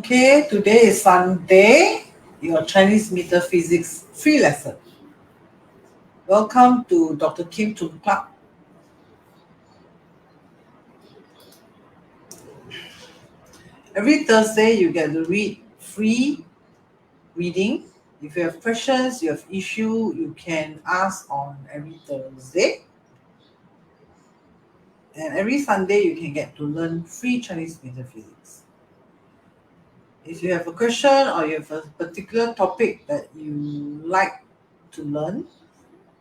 Okay, today is Sunday, your Chinese metaphysics free lesson. Welcome to Dr. Kim Tung Club. Every Thursday, you get to read free reading. If you have questions, you have issue, you can ask on every Thursday. And every Sunday, you can get to learn free Chinese metaphysics. If you have a question or you have a particular topic that you like to learn,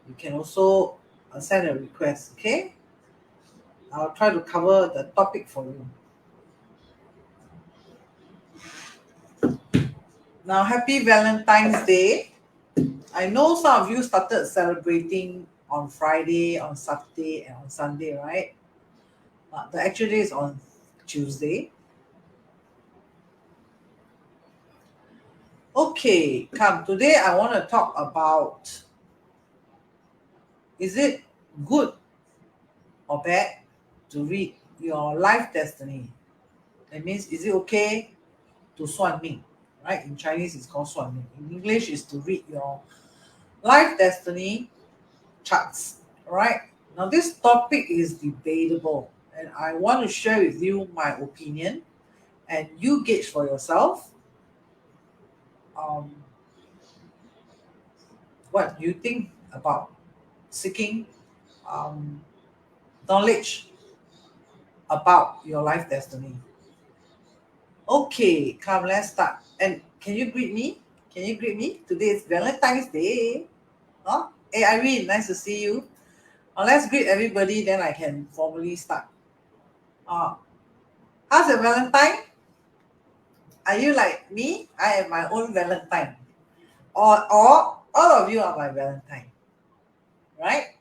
you can also send a request, okay? I'll try to cover the topic for you. Now, happy Valentine's Day. I know some of you started celebrating on Friday, on Saturday, and on Sunday, right? The actual day is on Tuesday. Okay, come. Today I want to talk about, is it good or bad to read your life destiny? That means, is it okay to 算命? Right? In Chinese, it's called 算命. In English, is to read your life destiny charts. Right? Now, this topic is debatable, and I want to share with you my opinion, and you gauge for yourself what you think about seeking knowledge about your life destiny. Okay, come, let's start. And can you greet me? Can you greet me? Today is Valentine's Day. Huh? Hey, Irene, nice to see you. Let's greet everybody, then I can formally start. How's your Valentine? Are you like me? I am my own Valentine. Or all of you are my Valentine. Right?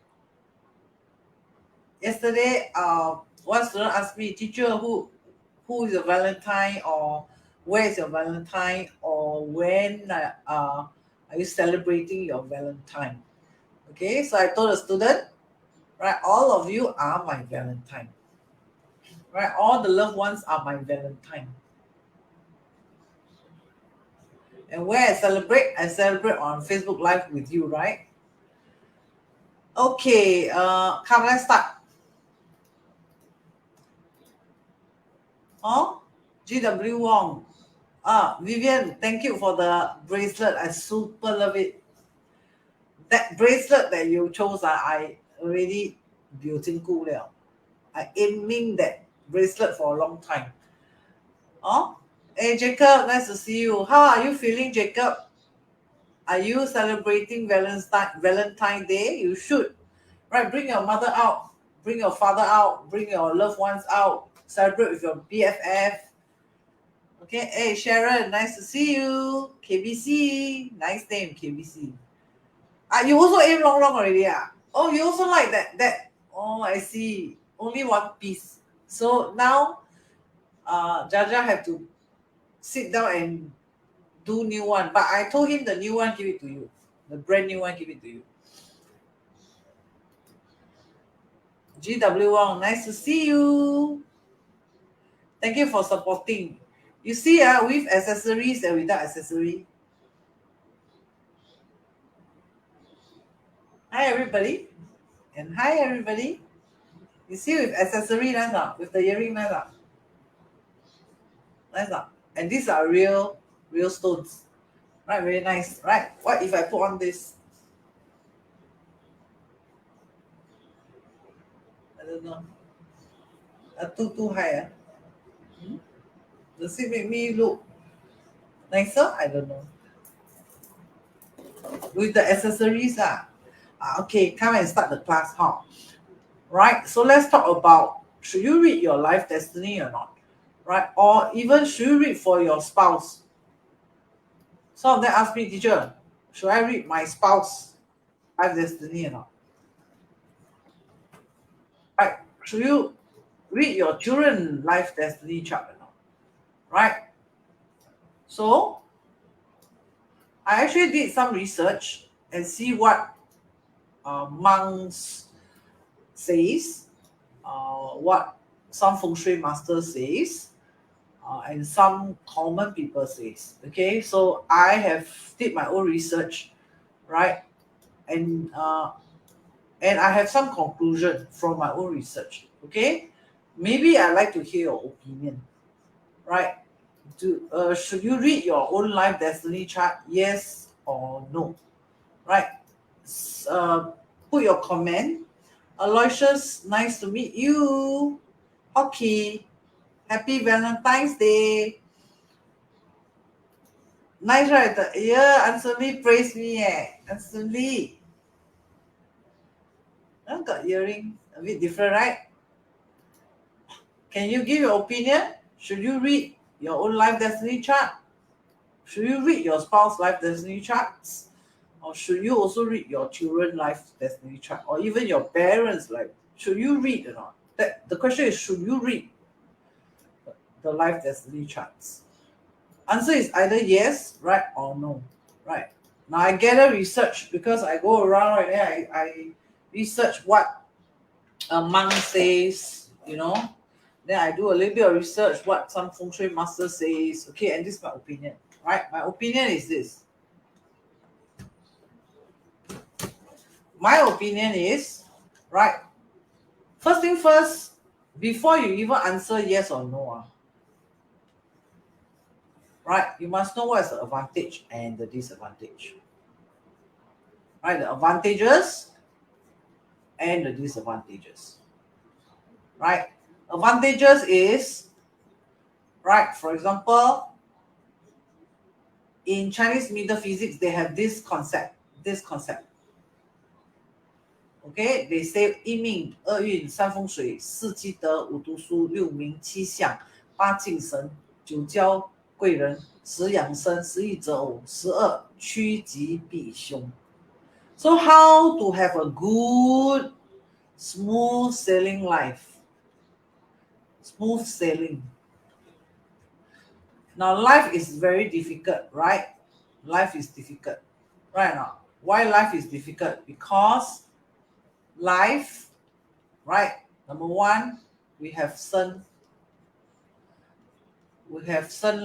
Yesterday, one student asked me, teacher, who is your Valentine, or where is your Valentine, or when are you celebrating your Valentine? Okay, so I told the student, right, all of you are my Valentine. Right, all the loved ones are my Valentine. And where I celebrate on Facebook Live with you, right? Okay, come, let's start. GW Wong. Vivian, thank you for the bracelet. I super love it. That bracelet that you chose, I already 有经过了. I aiming that bracelet for a long time. Hey Jacob, nice to see you. How are you feeling, Jacob? Are you celebrating Valentine Day? You should. Right, bring your mother out, bring your father out, bring your loved ones out, celebrate with your BFF. Okay, hey Sharon, nice to see you. KBC, nice name, KBC. You also aim long already. Oh, you also like that. Oh, I see. Only one piece. So now Jaja have to sit down and do new one. But I told him the new one, give it to you. The brand new one, give it to you. GW Wong, nice to see you. Thank you for supporting. You see, with accessories and without accessory. Hi, everybody. And hi, everybody. You see, with accessory, nice, with the earring, nice. Nice. And these are real stones. Right, very nice. Right. What if I put on this? I don't know. Too high. Does it make me look nicer? I don't know. With the accessories, okay, come and start the class, Right. So let's talk about, should you read your life destiny or not? Right? Or even should you read for your spouse? Some of them ask me, teacher, should I read my spouse life destiny or not? Right? Should you read your children life destiny chart or not? Right? So I actually did some research and see what monks says, what some feng shui master says, and some common people says. Okay, so I have did my own research, right? And I have some conclusion from my own research. Okay, maybe I like to hear your opinion, right? Should you read your own life destiny chart? Yes or no, right? Put your comment. Aloysius, nice to meet you. Hockey, happy Valentine's Day. Nice, right? Yeah, Anthony praised me. Anthony. I got earring. A bit different, right? Can you give your opinion? Should you read your own life destiny chart? Should you read your spouse life destiny charts? Or should you also read your children life destiny chart? Or even your parents' life? Should you read or not? The question is, should you read the life destiny charts? Answer is either yes, right, or no, right? Now I gather research because I go around right there. I research what a monk says, Then I do a little bit of research what some feng shui master says. Okay, and this is my opinion, right? My opinion is this. My opinion is, right? First thing first, before you even answer yes or no, right? You must know what is the advantage and the disadvantage. Right? The advantages and the disadvantages. Right? Advantages is, right, for example, in Chinese metaphysics, they have this concept. Okay, they say 一命二运三风水四积德五读书六名七相八敬神九交贵人十养生十益择偶12趋吉避凶. So how to have a good smooth sailing life? Smooth sailing. Now life is very difficult, right? Life is difficult, right now. Why life is difficult? Because life, right? Number one, we have Sen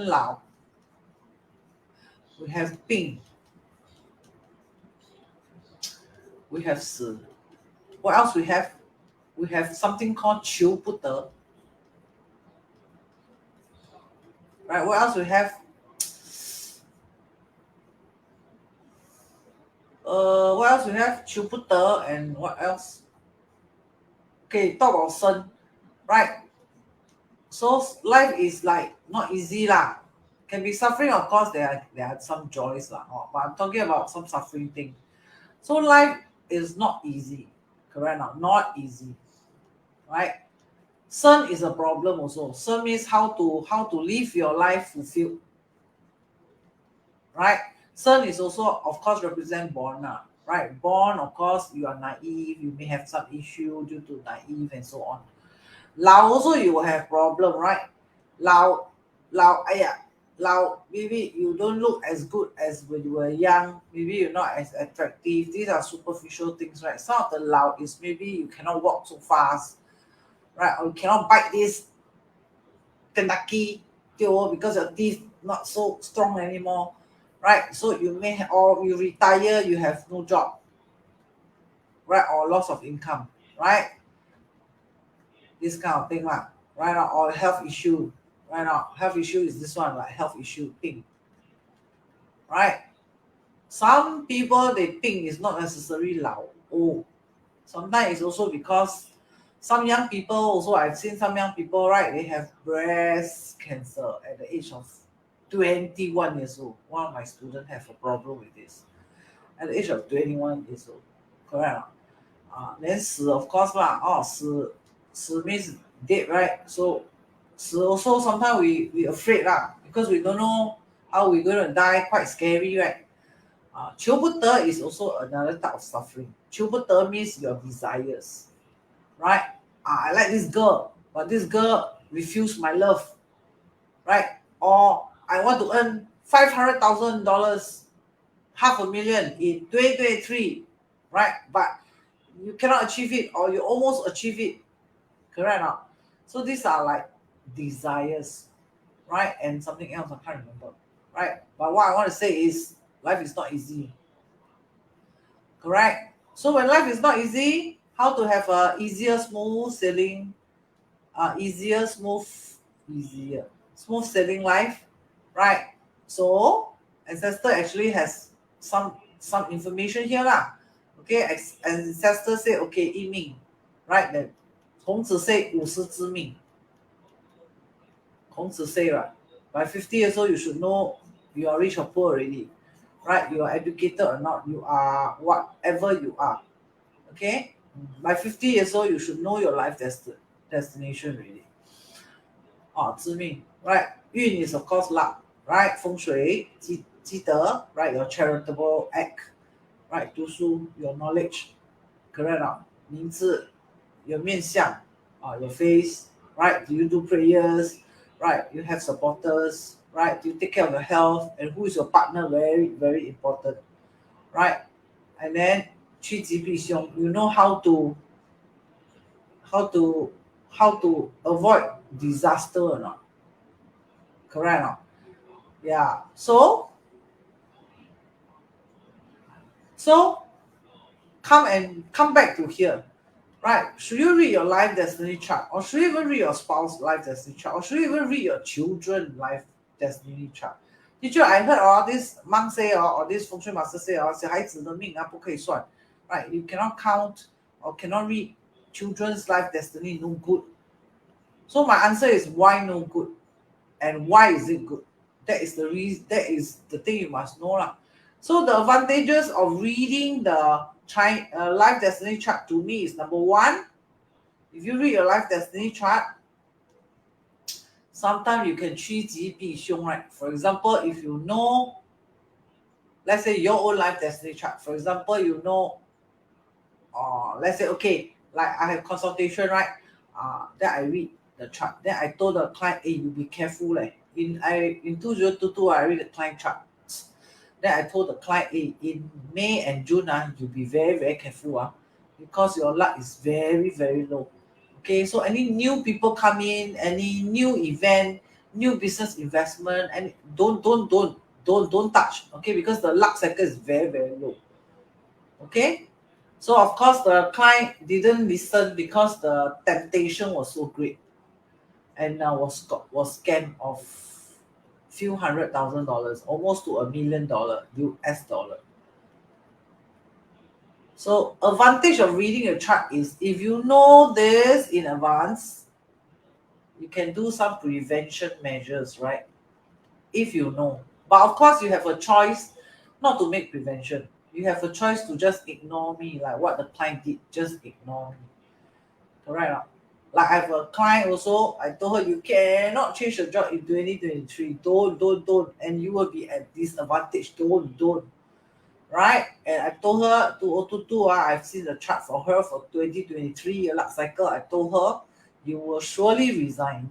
Lao, we have Bing, we have Si. What else we have? We have something called Qiu Bu De. Right? What else we have? What else we have? Qiu Bu De, and what else? Okay, talk about Sen, right? So life is like not easy lah. Can be suffering, of course. There are some joys lah. But I'm talking about some suffering thing. So life is not easy, correct? Not easy, right? Sun is a problem also. Sun means how to live your life fulfilled, right? Sun is also, of course, represent born, right? Born, of course, you are naive. You may have some issue due to naive and so on. Lao also you will have problem, right? Lao, maybe you don't look as good as when you were young. Maybe you're not as attractive. These are superficial things, right? Some of the Lao is maybe you cannot walk so fast, right? Or you cannot bite this Kentucky because your teeth not so strong anymore, right? So you may or you retire, you have no job, right? Or loss of income, right? This kind of thing, right? Or health issue, right? Health issue is this one, like health issue thing, right? Some people they think is not necessarily lao old. Sometimes it's also because some young people also, I've seen some young people, right? They have breast cancer at the age of 21 years old. One of my students have a problem with this at the age of 21 years old. Correct. Then of course lah. Means dead, right? So also sometimes we afraid lah because we don't know how we're going to die. Quite scary, right? 求不得 is also another type of suffering. 求不得 means your desires, right? I like this girl, but this girl refused my love, right? Or I want to earn $500,000, $500,000 in 2023, right? But you cannot achieve it, or you almost achieve it, correct or not? So these are like desires, right? And something else I can't remember, right? But what I want to say is life is not easy, correct? So when life is not easy, how to have a easier, smooth sailing, easier, smooth sailing life, right? So ancestor actually has some information here lah. Okay, ancestor say okay, 一命, right? That 孔子 say 50之命.孔子 say, right, by 50 years old you should know you are rich or poor already, right? You are educated or not, you are whatever you are. Okay, by 50 years old you should know your life destination already. 致命, right? 运 is of course luck, right? 风水, 积德, right? Your charitable act, right? 读书, your knowledge, correct or not? 名字, your 面相, your face, right? Do you do prayers, right? You have supporters, right? Do you take care of your health? And who is your partner? Very, very important, right? And then 趋吉避凶, you know how to avoid disaster or not, correct or not? Yeah, so come back to here, right? Should you read your life destiny chart, or should you even read your spouse life destiny chart, or should you even read your children life destiny chart? Teacher, I heard all this monk say or this 风水 master say 小孩子的命不可以算, right? You cannot count or cannot read children's life destiny, no good. So my answer is why no good, and why is it good? That is the reason. That is the thing you must know lah. So the advantages of reading the life destiny chart to me is, number one, if you read your life destiny chart, sometimes you can 趋吉避凶, right? For example, if you know, let's say your own life destiny chart. For example, you know, let's say, okay, like I have consultation, right? Then I read the chart. Then I told the client, hey, you be careful. In 2022, I read the client chart. Then I told the client, hey, in May and June, you be very, very careful, because your luck is very, very low. Okay, so any new people come in, any new event, new business investment, and don't touch, okay, because the luck cycle is very, very low. Okay, so of course the client didn't listen because the temptation was so great, and was scammed of few $100,000, almost to $1 million US dollar. So advantage of reading a chart is, if you know this in advance, you can do some prevention measures, right? If you know. But of course you have a choice not to make prevention. You have a choice to just ignore me, like what the client did, just ignore me. Correct? Like I have a client also, I told her you cannot change the job in 2023. Don't. And you will be at disadvantage. Don't. Right? And I told her 2022, I've seen the chart for her for 2023 year luck cycle. I told her, you will surely resign.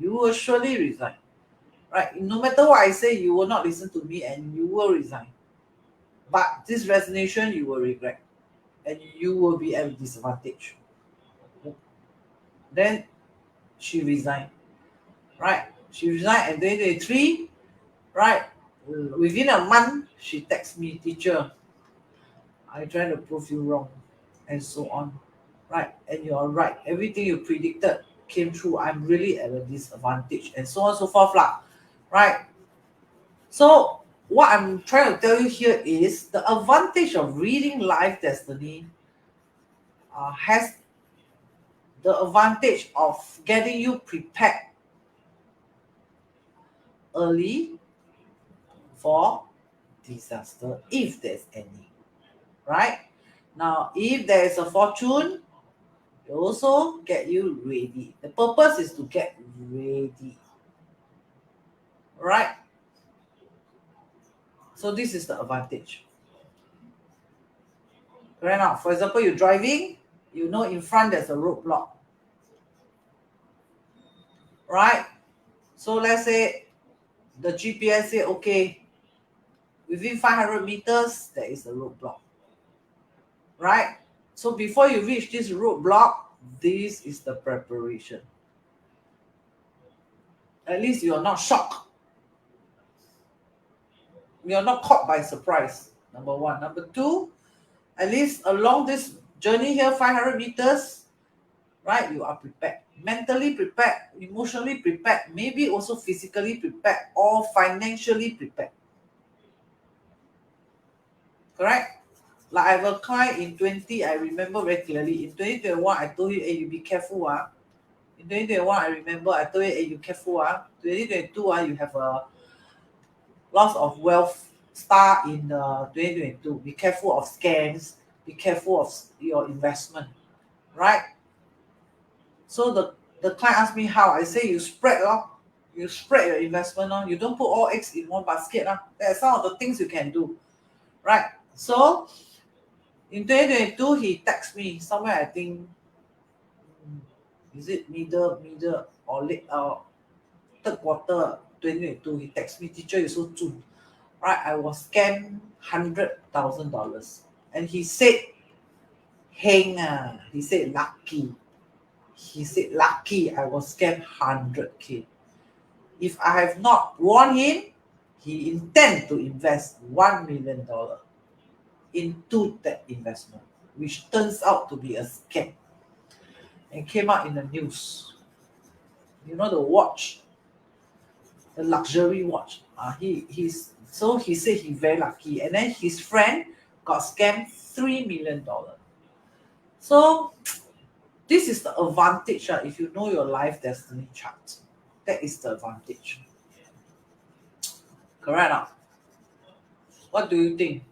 Right? No matter what I say, you will not listen to me and you will resign. But this resignation, you will regret. And you will be at disadvantage. Then she resigned, right? She resigned in 2023, right? Within a month, she texts me, teacher, I try to prove you wrong, and so on, right? And you're right. Everything you predicted came true. I'm really at a disadvantage, and so on and so forth, right? So what I'm trying to tell you here is the advantage of reading life destiny has the advantage of getting you prepared early for disaster, if there's any, right? Now, if there is a fortune, it also get you ready. The purpose is to get ready, right? So this is the advantage. Right now, for example, you're driving, you know in front there's a roadblock, right? So let's say the GPS say, okay, within 500 meters, there is a roadblock, right? So before you reach this roadblock, this is the preparation. At least you are not shocked you're not caught by surprise. Number one. Number two, at least along this journey here, 500 meters, right? You are prepared. Mentally prepared, emotionally prepared, maybe also physically prepared or financially prepared. Correct? Like I have a client in 20, I remember very clearly. In 2021, I told you, hey, you be careful. In 2021, I remember I told you, hey, you careful. 2022, you have a loss of wealth start in 2022. Be careful of scams. Be careful of your investment. Right? So the client asked me how. I say you spread. You spread your investment. You don't put all eggs in one basket. There are some of the things you can do. Right? So in 2022, he texted me somewhere, I think, is it middle or late third quarter 2022. He texted me, teacher, you so June. Right? I was scammed $100,000. And he said, heng, he said lucky. He said lucky I was scammed 100K. If I have not warned him, he intend to invest $1 million into that investment, which turns out to be a scam and came out in the news. You know the watch, the luxury watch. He said he's very lucky, and then his friend got scammed $3 million. So this is the advantage if you know your life destiny chart. That is the advantage. Correct now? What do you think?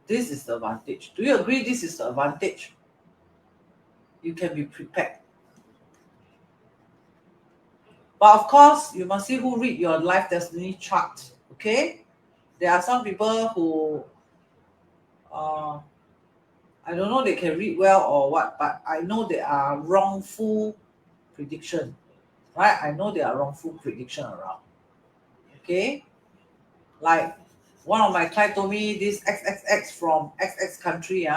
This is the advantage. Do you agree this is the advantage? You can be prepared. But of course, you must see who read your life destiny chart. Okay? There are some people who I don't know they can read well or what, but I know there are wrongful prediction. Right? I know there are wrongful prediction around. Okay? Like one of my clients told me this XXX from XX country,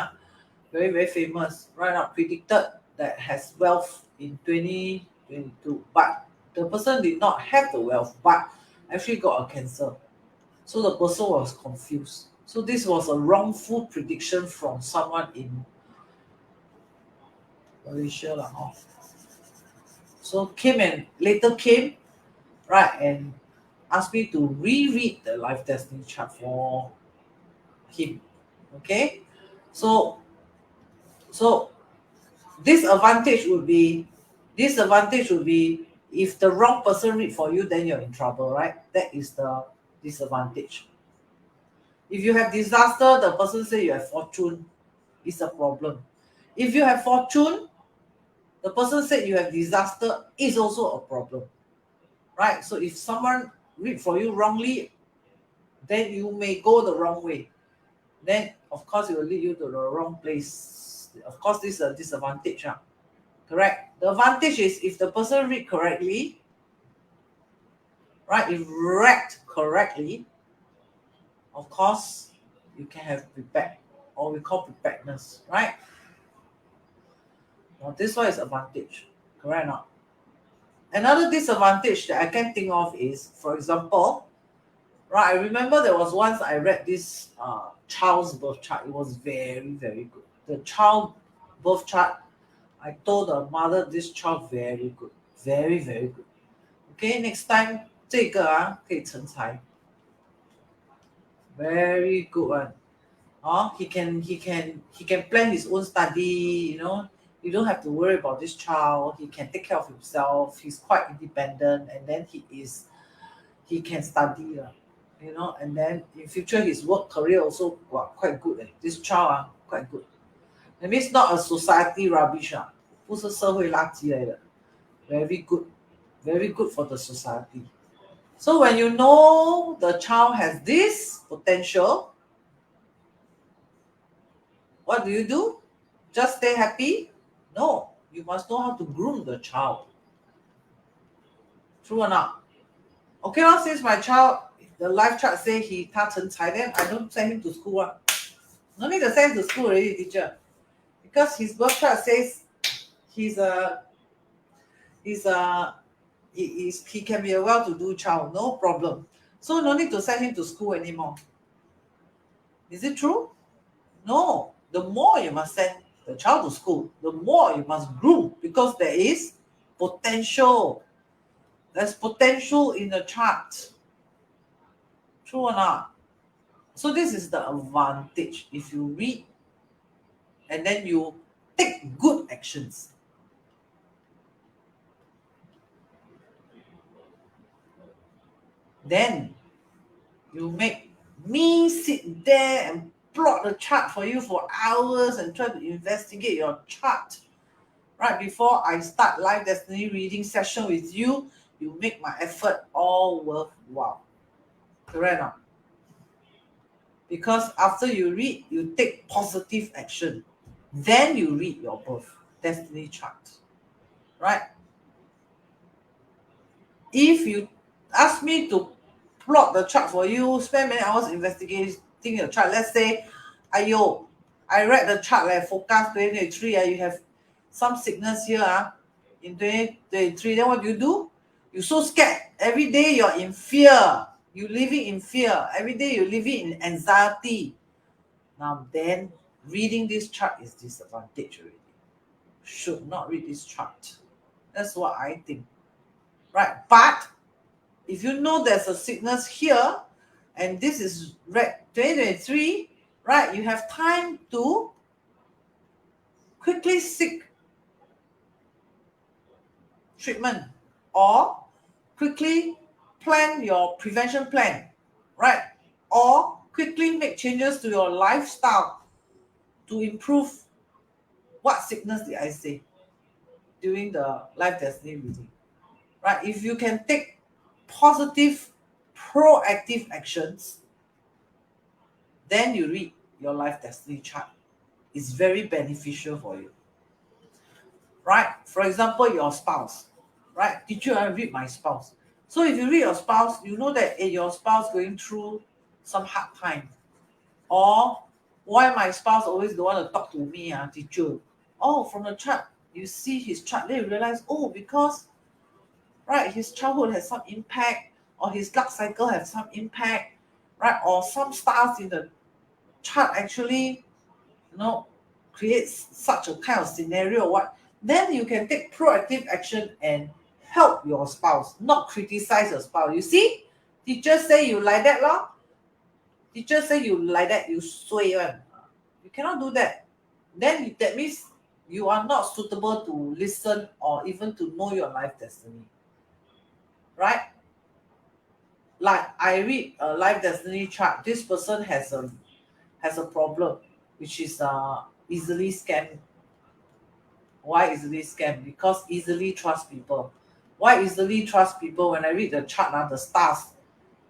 very, very famous, right now, predicted that has wealth in 2022. But the person did not have the wealth, but actually got a cancer. So the person was confused. So this was a wrongful prediction from someone in Malaysia. So later came, right, and asked me to reread the life destiny chart for him. Okay? So disadvantage would be if the wrong person read for you, then you're in trouble, right? That is the disadvantage. If you have disaster, the person say you have fortune, it's a problem. If you have fortune, the person said you have disaster, is also a problem. Right? So if someone read for you wrongly, then you may go the wrong way. Then of course it will lead you to the wrong place. Of course, this is a disadvantage. Correct? The advantage is if the person read correctly, right? If read correctly, of course, you can have prepared, or we call preparedness, right? Now, this one is advantage. Correct or not? Another disadvantage that I can think of is, for example, right? I remember there was once I read this child's birth chart. It was very, very good. The child birth chart, I told the mother this child very good, very, very good. Okay, next time 这个可以成才 very good one. He can plan his own study, you don't have to worry about this child. He can take care of himself. He's quite independent, and then he can study, and then in future his work career also quite good. This child quite good. That means not a society rubbish 不是社会垃圾来的 very good for the society. So when you know the child has this potential, what do? Just stay happy? No, you must know how to groom the child. True or not? Okay, since my child, the life chart say他成才, then I don't send him to school. No need to send him to school already, teacher. Because his birth chart says he can be a well-to-do child, no problem. So no need to send him to school anymore. Is it true? No. The more you must send the child to school, the more you must groom, because there is potential. There's potential in the chart. True or not? So this is the advantage if you read and then you take good actions. Then you make me sit there and plot the chart for you for hours and try to investigate your chart. Right before I start live destiny reading session with you, you make my effort all worthwhile. Correct or not? Because after you read, you take positive action. Then you read your birth destiny chart. Right? If you ask me to plot the chart for you, spend many hours investigating your chart, let's say, ayo, I read the chart like forecast 2023, you have some sickness here in 2023, then what do? You're so scared. Every day you're in fear. You're living in fear. Every day you're living in anxiety. Now then, reading this chart is disadvantage already. Should not read this chart. That's what I think. Right? But if you know there's a sickness here, and this is 2023, right? You have time to quickly seek treatment or quickly plan your prevention plan, right? Or quickly make changes to your lifestyle to improve. What sickness did I say during the life destiny reading? Right? If you can take positive, proactive actions, then you read your life destiny chart. It's very beneficial for you. Right? For example, your spouse. Right? Teacher, I read my spouse. So if you read your spouse, you know that your spouse going through some hard time. Or why my spouse always don't want to talk to me, teacher. Oh, from the chart, you see his chart, then you realize, oh, because right, his childhood has some impact, or his luck cycle has some impact, right? Or some stars in the chart actually, creates such a kind of scenario. What? Then you can take proactive action and help your spouse, not criticize your spouse. You see, teacher say you like that, lor. Teacher say you like that, you sway one. You cannot do that. Then that means you are not suitable to listen or even to know your life destiny. Right? Like I read a life destiny chart. This person has a problem, which is easily scammed. Why easily scam? Because easily trust people. Why easily trust people? When I read the chart, the stars,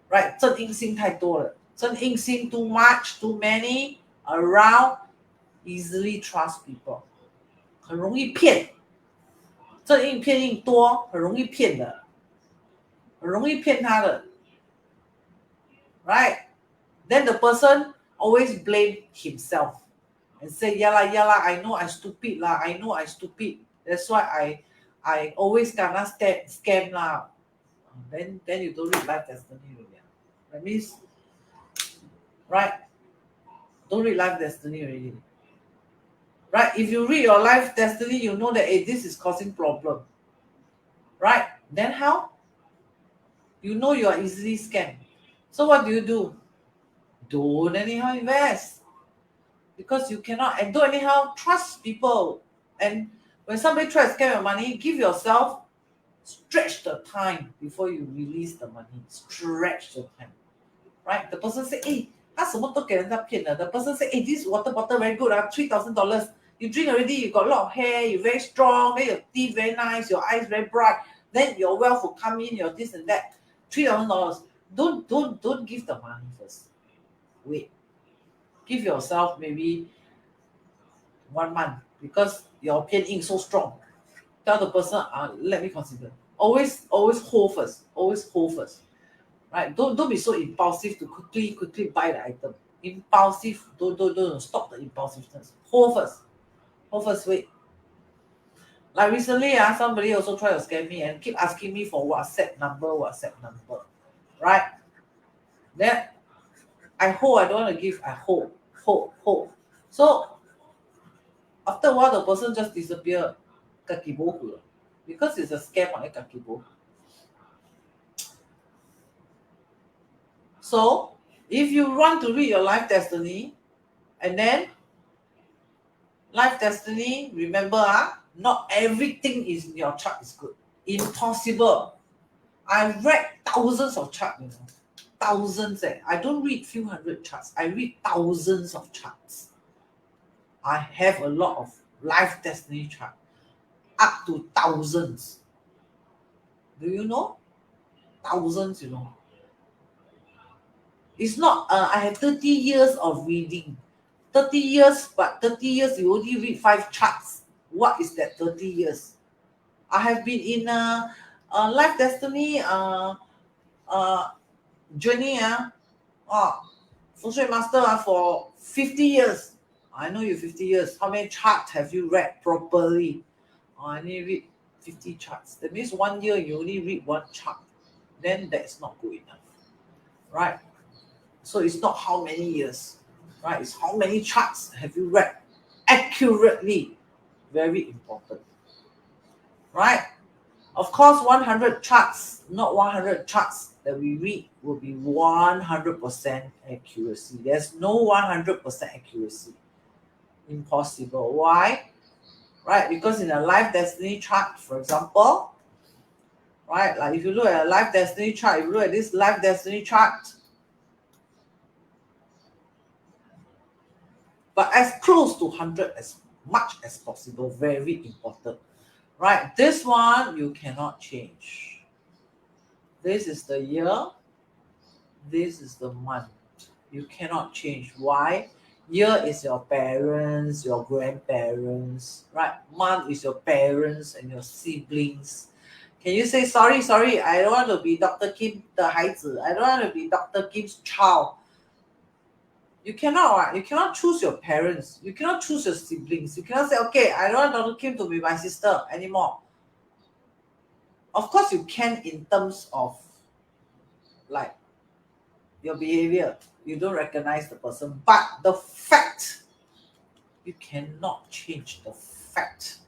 right? 正印星太多了，正印星 too much, too many around, easily trust people， 很容易骗。正印偏印多，很容易骗的，很容易骗他的。Right? Then the person always blame himself and say, yeah lah, I know I stupid lah, I know I stupid. That's why I always gonna scam lah. Then you don't read life destiny already. That means, right? Don't read life destiny already. Right? If you read your life destiny, you know that this is causing problem. Right? Then how? You know you are easily scammed. So what do? Don't anyhow invest. Because you cannot, and don't anyhow trust people. And when somebody tries to scam your money, give yourself, stretch the time before you release the money. Stretch the time. Right? The person say, hey, 他什么都给人家骗了. The person say, hey, this water bottle very good, $3,000. You drink already, you got a lot of hair, you very strong, then your teeth very nice, your eyes very bright, then your wealth will come in, your this and that. $3,000. Don't give the money first. Wait. Give yourself maybe 1 month, because your 偏硬 so strong. Tell the person, let me consider. Always hold first. Always hold first. Right? Don't be so impulsive to quickly buy the item. Impulsive, don't stop the impulsiveness. Hold first, wait. Like recently, somebody also tried to scam me and keep asking me for WhatsApp number. Right? Then I hold, I don't want to give, I hold. So after a while, the person just disappear. Because it's a scam on kakibo. So if you want to read your life destiny, and then life destiny, remember, not everything is in your chart is good. Impossible. I read thousands of charts, thousands. I don't read few hundred charts. I read thousands of charts. I have a lot of life destiny chart, up to thousands. Do you know? Thousands, It's not, I have 30 years of reading. 30 years, but 30 years you only read 5 charts. What is that 30 years? I have been in a life destiny journey, feng shui master for 50 years. I know you 50 years. How many charts have you read properly? I only read 50 charts. That means 1 year you only read 1 chart. Then that's not good enough, right? So it's not how many years, right? It's how many charts have you read accurately. Very important, right? Of course, 100 charts, not 100 charts that we read will be 100% accuracy. There's no 100% accuracy. Impossible. Why? Right? Because in a life destiny chart, for example, right? Like if you look at a life destiny chart, if you look at this life destiny chart, but as close to 100 as much as possible. Very important, right? This one you cannot change. This is the year, this is the month. You cannot change. Why? Year is your parents, your grandparents, right? Month is your parents and your siblings. Can you say sorry, I don't want to be Dr. Kim 的孩子, I don't want to be Dr. Kim's child. You cannot choose your parents. You cannot choose your siblings. You cannot say, okay, I don't want Dr. Kim to be my sister anymore. Of course, you can in terms of like your behavior. You don't recognize the person. But the fact, you cannot change the fact.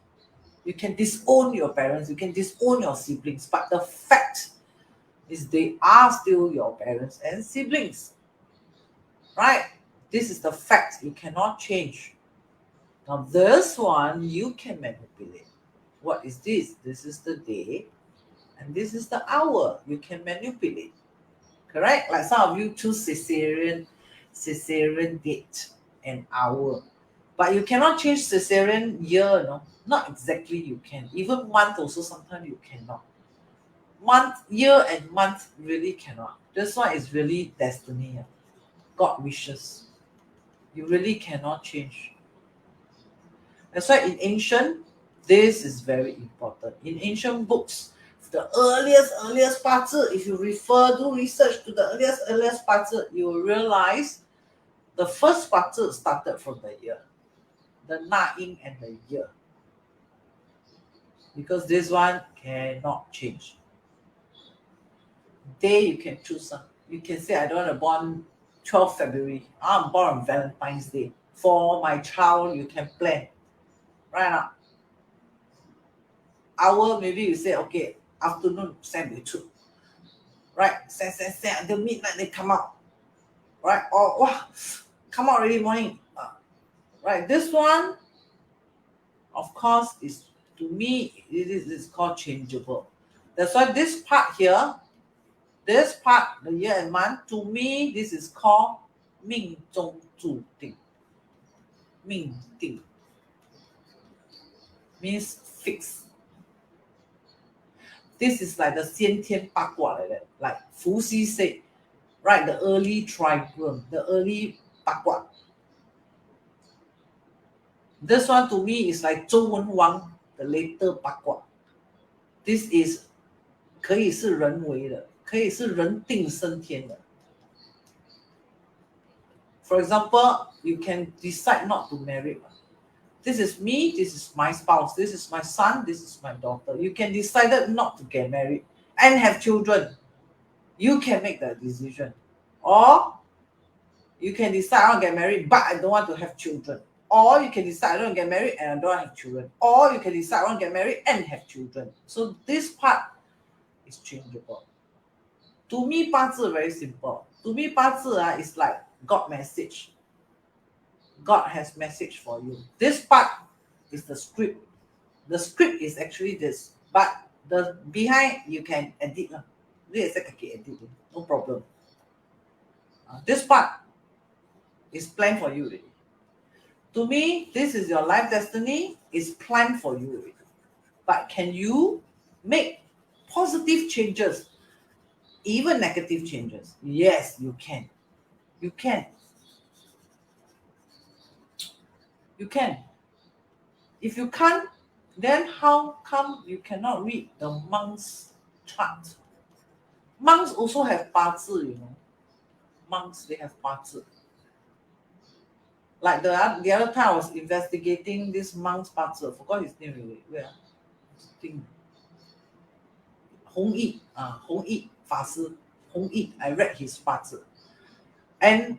You can disown your parents. You can disown your siblings. But the fact is they are still your parents and siblings. Right? This is the fact. You cannot change. Now, this one you can manipulate. What is this? This is the day, and this is the hour. You can manipulate. Correct? Like some of you choose Caesarean date and hour. But you cannot change Caesarean year, no? Not exactly you can. Even month also sometimes you cannot. Year and month really cannot. This one is really destiny. God wishes. You really cannot change. That's why in ancient, this is very important. In ancient books, the earliest 八字, if you do research to the earliest 八字, you will realize the first 八字 started from the year, the Na Yin and the year. Because this one cannot change. Day you can choose. You can say, I don't want to born 12 February. I'm born on Valentine's Day. For my child, you can plan. Right now. Hour, maybe you say, okay, afternoon, send me two. Right? Send until midnight, they come out. Right? Or, wow, come out already morning. Right? This one, of course, is, to me, it is called changeable. That's why this part here, this part, the year and month, to me, this is called 命中注定. 命定 means fixed. This is like the 先天八卦 like that. Like Fu Xi said, right? The early trigram, the early 八卦. This one to me is like 周文王, the later 八卦. This is 可以是人为的，可以是人定胜天的。For example, you can decide not to marry. This is me, this is my spouse, this is my son, this is my daughter. You can decide not to get married and have children. You can make that decision. Or You can decide I want to get married, but I don't want to have children. Or you can decide I don't want to get married and I don't want to have children. Or you can decide I want to get married and have children. So this part is changeable. To me, 八字 very simple. To me, 八字is like God message. God has message for you. This part is the script. The script is actually this, but the behind you can edit. This is edit, no problem. This part is planned for you already. To me, this is your life destiny, is planned for you already. But can you make positive changes, even negative changes? Yes, you can. You can. You can. If you can't, then how come you cannot read the monk's chart? Monks also have 八字, you know. Monks, they have 八字. Like the other time I was investigating this monk's 八字, I forgot his name really. Where? Hong Yi, Fa Si, Hong Yi. I read his 八字. And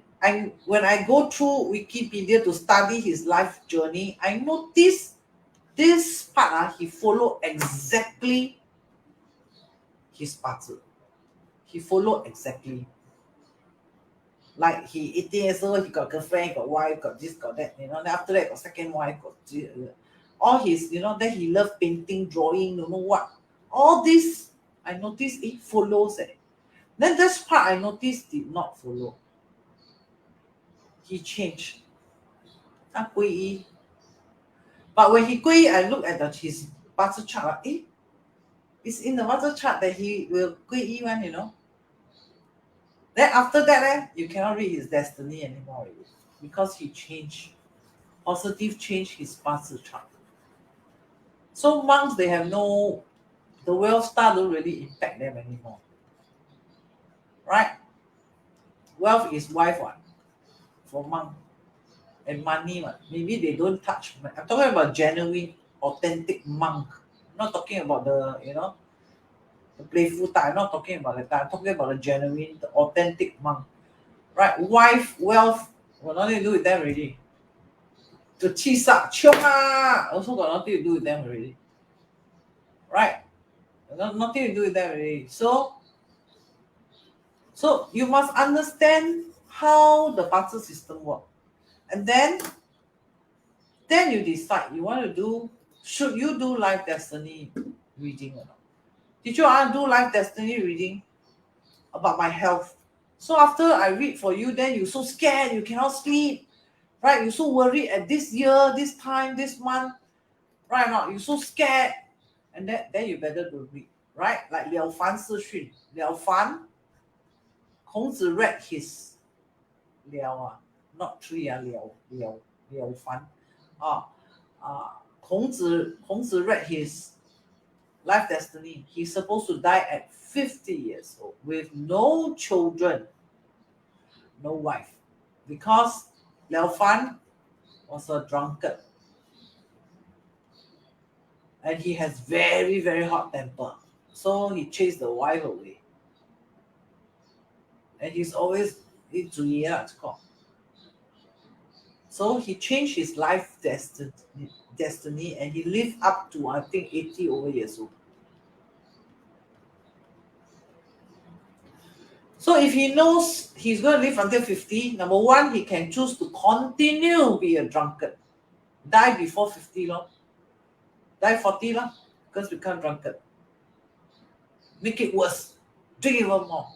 when I go through Wikipedia to study his life journey, I noticed this part, he followed exactly his 八字. He followed exactly. Like he 18 years old, he got girlfriend, got wife, got this, got that, you know. Then after that, got second wife, got all his, you know. Then he loved painting, drawing, don't know what. All this, I noticed it follows. Then this part I noticed did not follow. He changed. 他皈依. But when he 皈依, I look at his 八字 chart. It's in the 八字 chart that he will 皈依 one, you know. Then after that, you cannot read his destiny anymore because he changed. Positive change his 八字 chart. So monks, they have no, the wealth star don't really impact them anymore. Right? Wealth is wife one for monk. And money one. Maybe they don't touch. I'm talking about genuine, authentic monk. I'm not talking about the, you know, the playful type. I'm not talking about that type. I'm talking about the genuine, the authentic monk. Right? Wife, wealth, got nothing to do with them already. The chisa, chiong also got nothing to do with them already. Right? Nothing to do with them already. So you must understand how the 八字 system works. And then you decide you want to do, should you do life destiny reading or not? Did you want to do life destiny reading about my health? So after I read for you, then you're so scared, you cannot sleep, right? You're so worried at this year, this time, this month, right? Not you're so scared, and then you better do read, right? Like Liao Fan Si Xun, Liao Fan, 孔子 read his Liao, not tree, Liao Fan, 孔子 read his life destiny. He's supposed to die at 50 years old with no children, no wife, because Liao Fan was a drunkard and he has very, very hot temper. So he chased the wife away. And he's always it's called. So he changed his life destiny and he lived up to, I think, 80 over years old. So if he knows he's going to live until 50, number one, he can choose to continue be a drunkard. Die before 50, die 40, because become drunkard. Make it worse. Drink even more.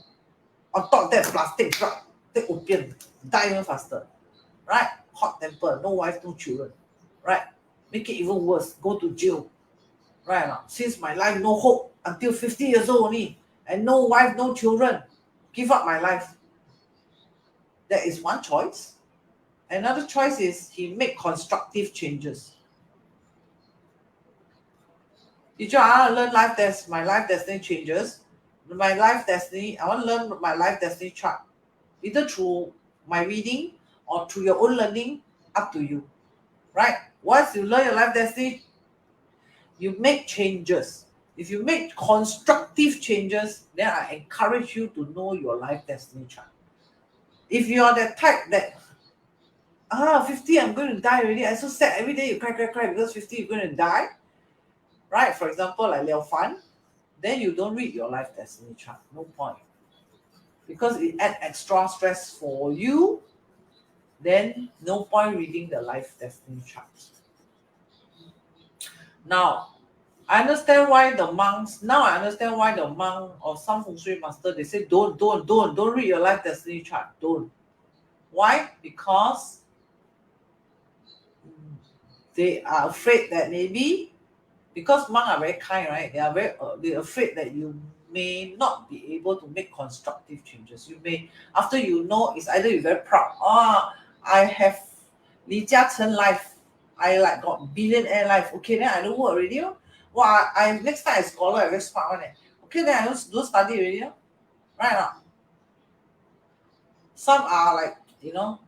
On top of that, plus take drug, take opium, die even faster. Right? Hot temper, no wife, no children. Right? Make it even worse. Go to jail. Right now, since my life no hope until 50 years old only, and no wife, no children, give up my life. That is one choice. Another choice is he make constructive changes. Did you want to learn my life destiny changes? My life destiny, I want to learn my life destiny chart. Either through my reading or through your own learning, up to you. Right? Once you learn your life destiny, you make changes. If you make constructive changes, then I encourage you to know your life destiny chart. If you are that type that 50 I'm going to die already, I'm so sad, every day you cry because 50 you're going to die, right? For example, like Liao Fan, then you don't read your life destiny chart. No point, because it adds extra stress for you. Then no point reading the life destiny chart. Now I understand why the monks, or some feng shui master, they say don't read your life destiny chart. Don't. Why? Because they are afraid that maybe, because monks are very kind, right? They're afraid that you may not be able to make constructive changes. You may, after you know, it's either you're very proud. I have Li Jiachen life. I like got billionaire life. Okay, then I don't work already. I next time I scholar, I very smart one. Okay, then I don't study already. Right now. Some are like,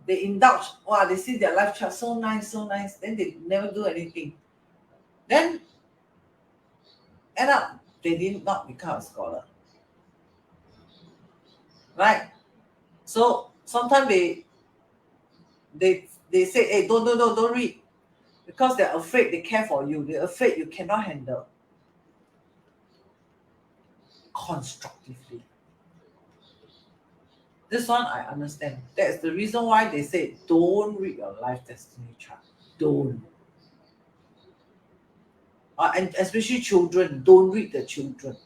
they indulge. They see their life chart so nice. Then they never do anything. Then end up they did not become a scholar. Right? So sometimes they say, hey, don't read. Because they're afraid they care for you. They're afraid you cannot handle constructively. This one I understand. That's the reason why they say don't read your life destiny chart. Don't. And especially children, don't read the children.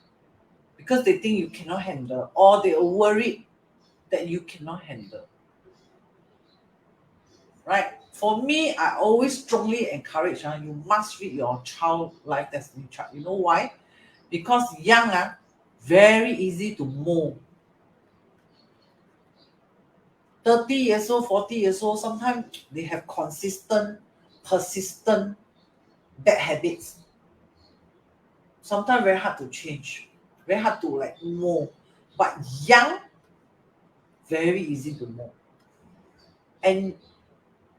Because they think you cannot handle, or they are worried that you cannot handle. Right? For me, I always strongly encourage you must read your child life destiny chart. You know why? Because young, very easy to mold. 30 years old, 40 years old, sometimes they have consistent, persistent bad habits. Sometimes very hard to change, very hard to mold. But young, very easy to mold. And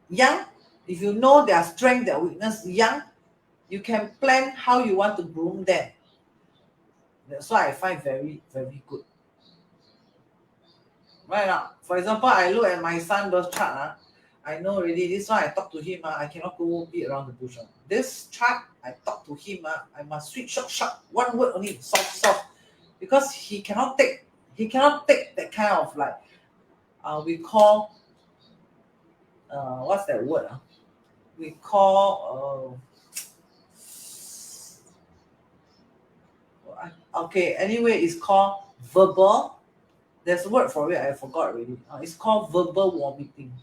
young, if you know their strength, their weakness, young, you can plan how you want to groom them. That's why I find very, very good. Right now, for example, I look at my son birth chart. I know already this one I talk to him. I cannot go beat around the bush. This chart, I talk to him. I must switch short. One word only, soft. Because he cannot take that kind of we call what's that word? We call okay, anyway, it's called verbal. There's a word for it, I forgot already. It's called verbal vomiting.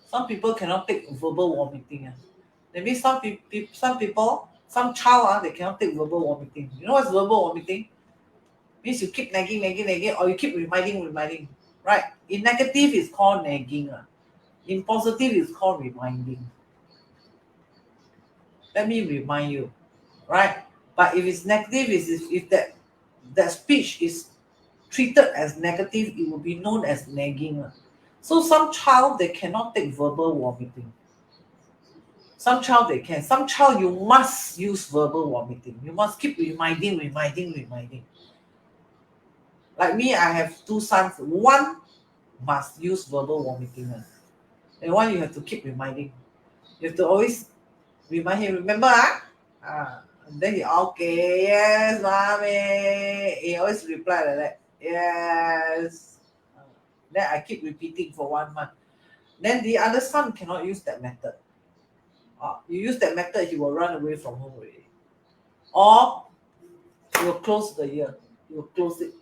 Some people cannot take verbal vomiting. Maybe some people, some child, they cannot take verbal vomiting. You know what's verbal vomiting? Means you keep nagging, or you keep reminding. Right? In negative, it's called nagging. In positive, it's called reminding. Let me remind you. Right? But if it's negative, if that speech is treated as negative, it will be known as nagging. So some child, they cannot take verbal vomiting. Some child they can. Some child you must use verbal vomiting. You must keep reminding. Like me, I have two sons. One must use verbal vomiting. And one you have to keep reminding. You have to always remind him, remember, and then he, okay, yes, mommy. He always reply like that. Yes. Then I keep repeating for 1 month. Then the other son cannot use that method. You use that method, he will run away from home already. Or he will close the ear. He will close it.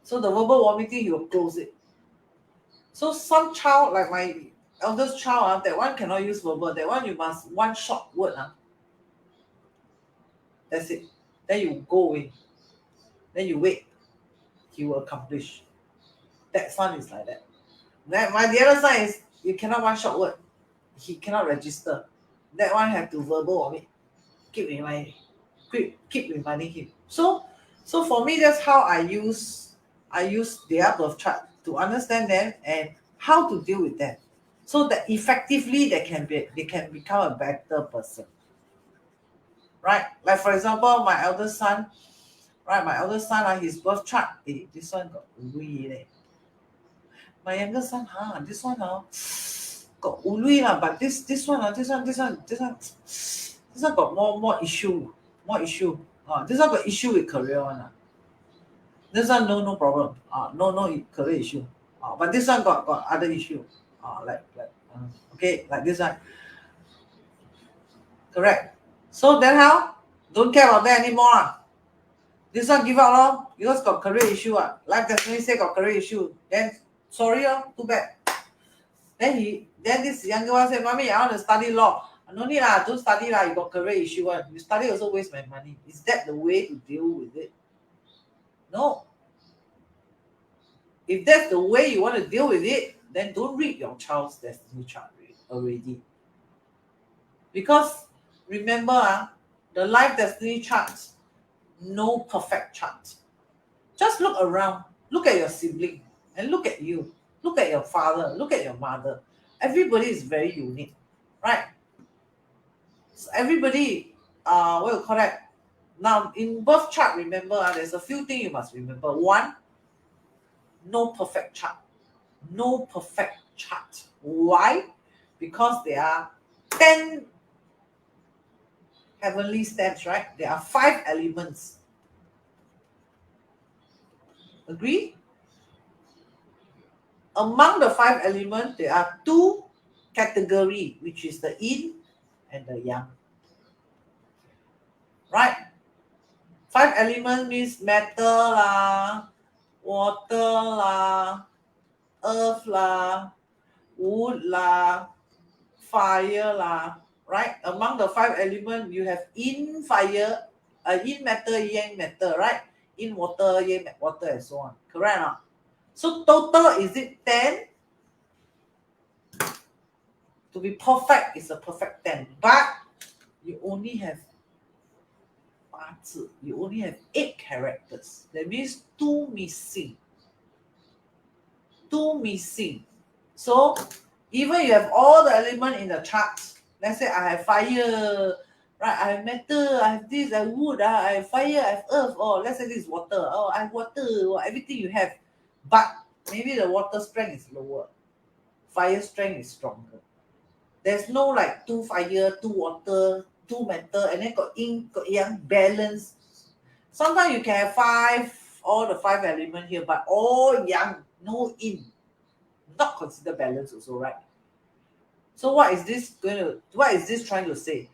So the verbal vomiting, he will close it. So some child, like my eldest child, that one cannot use verbal. That one you must one short word. That's it. Then you go away. Then you wait. He will accomplish. That son is like that. Then the other son is, you cannot one short word. He cannot register. That one have to verbal vomit. Keep reminding him. So for me, that's how I use their birth chart to understand them and how to deal with them, so that effectively they can become a better person. Right? Like for example, my eldest son. Right, his birth chart. This one got weird. My younger son, this one got ulu lah, but this one got more issue. This one got issue with career one. This one no problem. No career issue. But this one got other issue. Okay, like this one. Correct. So then how? Don't care about that anymore. This one give up because got career issue. Life destiny say got career issue. Then sorry too bad. Then this younger one said, Mommy, I want to study law. No need lah, don't study lah, you got career issue one. You study also waste my money. Is that the way to deal with it? No. If that's the way you want to deal with it, then don't read your child's destiny chart already. Because remember, the life destiny charts, no perfect chart. Just look around, look at your sibling, and look at you. Look at your father, look at your mother. Everybody is very unique, right? So everybody, what you call that? Now, in birth chart, remember, there's a few things you must remember. One, no perfect chart. No perfect chart. Why? Because there are 10 heavenly stamps, right? There are 5 elements. Agree? Among the 5 elements, there are 2 categories, which is the yin and the yang. Right? 5 elements means metal lah, water lah, earth lah, wood lah, fire lah. Right? Among the 5 elements, you have yin fire, yin metal, yang metal, right? Yin water, yang water, and so on. Correct or not? So total, is it 10? To be perfect is a perfect 10. But you only have 八字. You only have 8 characters. That means 2 missing. 2 missing. So even you have all the elements in the chart. Let's say I have fire, right? I have metal, I have this, I have wood, I have fire, I have earth. Or let's say this is water. Oh, I have water, or everything you have. But maybe the water strength is lower. Fire strength is stronger. There's no like 2 fire, 2 water, 2 metal, and then got yin, got yang, balance. Sometimes you can have all the 5 elements here, but all yang, no yin. Not considered balance also, right? So what is this trying to say?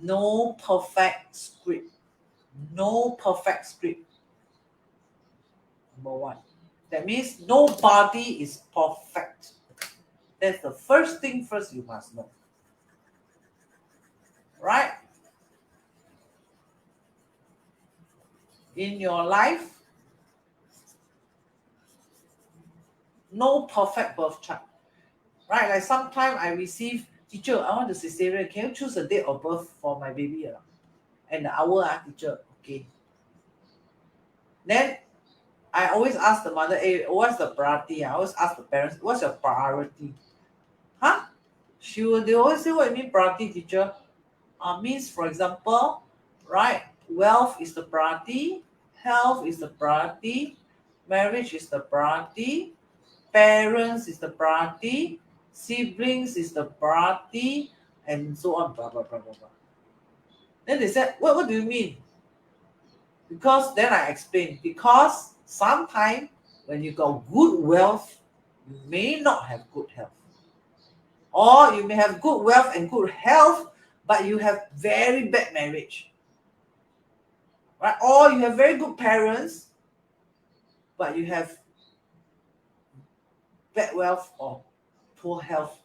No perfect script. No perfect script. Number 1. That means nobody is perfect. That's the first thing first you must know. Right? In your life, no perfect birth chart. Right? Like sometimes I receive, teacher, I want the cesarean. Can you choose a date of birth for my baby? And the hour, teacher. Okay. Then I always ask the mother, hey, what's the priority? I always ask the parents, what's your priority? Huh? They always say, what you mean priority, teacher? Means, for example, right, wealth is the priority, health is the priority, marriage is the priority, parents is the priority, siblings is the priority, and so on, blah, blah, blah, blah, blah. Then they said, what do you mean? Because then I explained, because sometimes when you got good wealth, you may not have good health. Or you may have good wealth and good health, but you have very bad marriage. Right? Or you have very good parents, but you have bad wealth or poor health,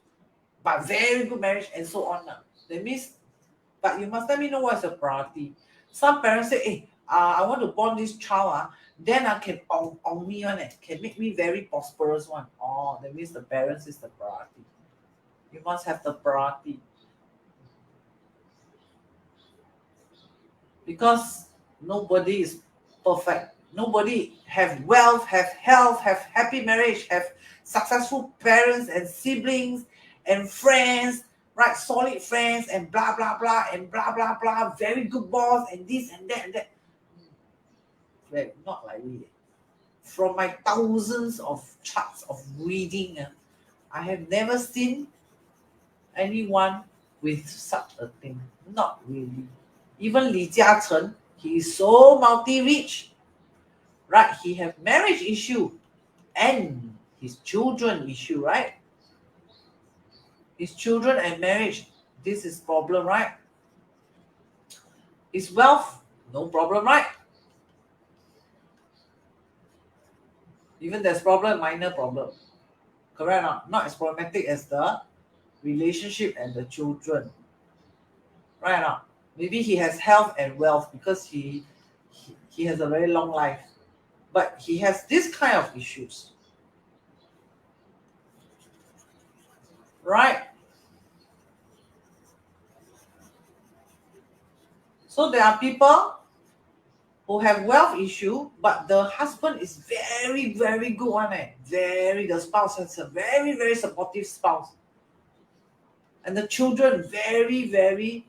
but very good marriage, and so on. That means, but you must let me know what's your priority. Some parents say, hey, I want to born this child, then I can on me one, can make me very prosperous one. Oh, that means the parents is the priority. You must have the priority. Because nobody is perfect. Nobody have wealth, have health, have happy marriage, have successful parents and siblings and friends, right? Solid friends and blah, blah, blah, and blah, blah, blah. Very good boss and this and that and that. Well, not like we. from my thousands of charts of reading, I have never seen anyone with such a thing. Not really. Even Li Jiachen, he is so multi-rich, right? He have marriage issue and his children issue, right? His children and marriage, this is problem, right? His wealth, no problem, right? Even there's problem, minor problem. Correct or not? Not as problematic as the relationship and the children. Right or not? Maybe he has health and wealth because he has a very long life. But he has this kind of issues. Right? So there are people who have wealth issue, but the husband is very, very good one. The spouse has a very, very supportive spouse. And the children very, very,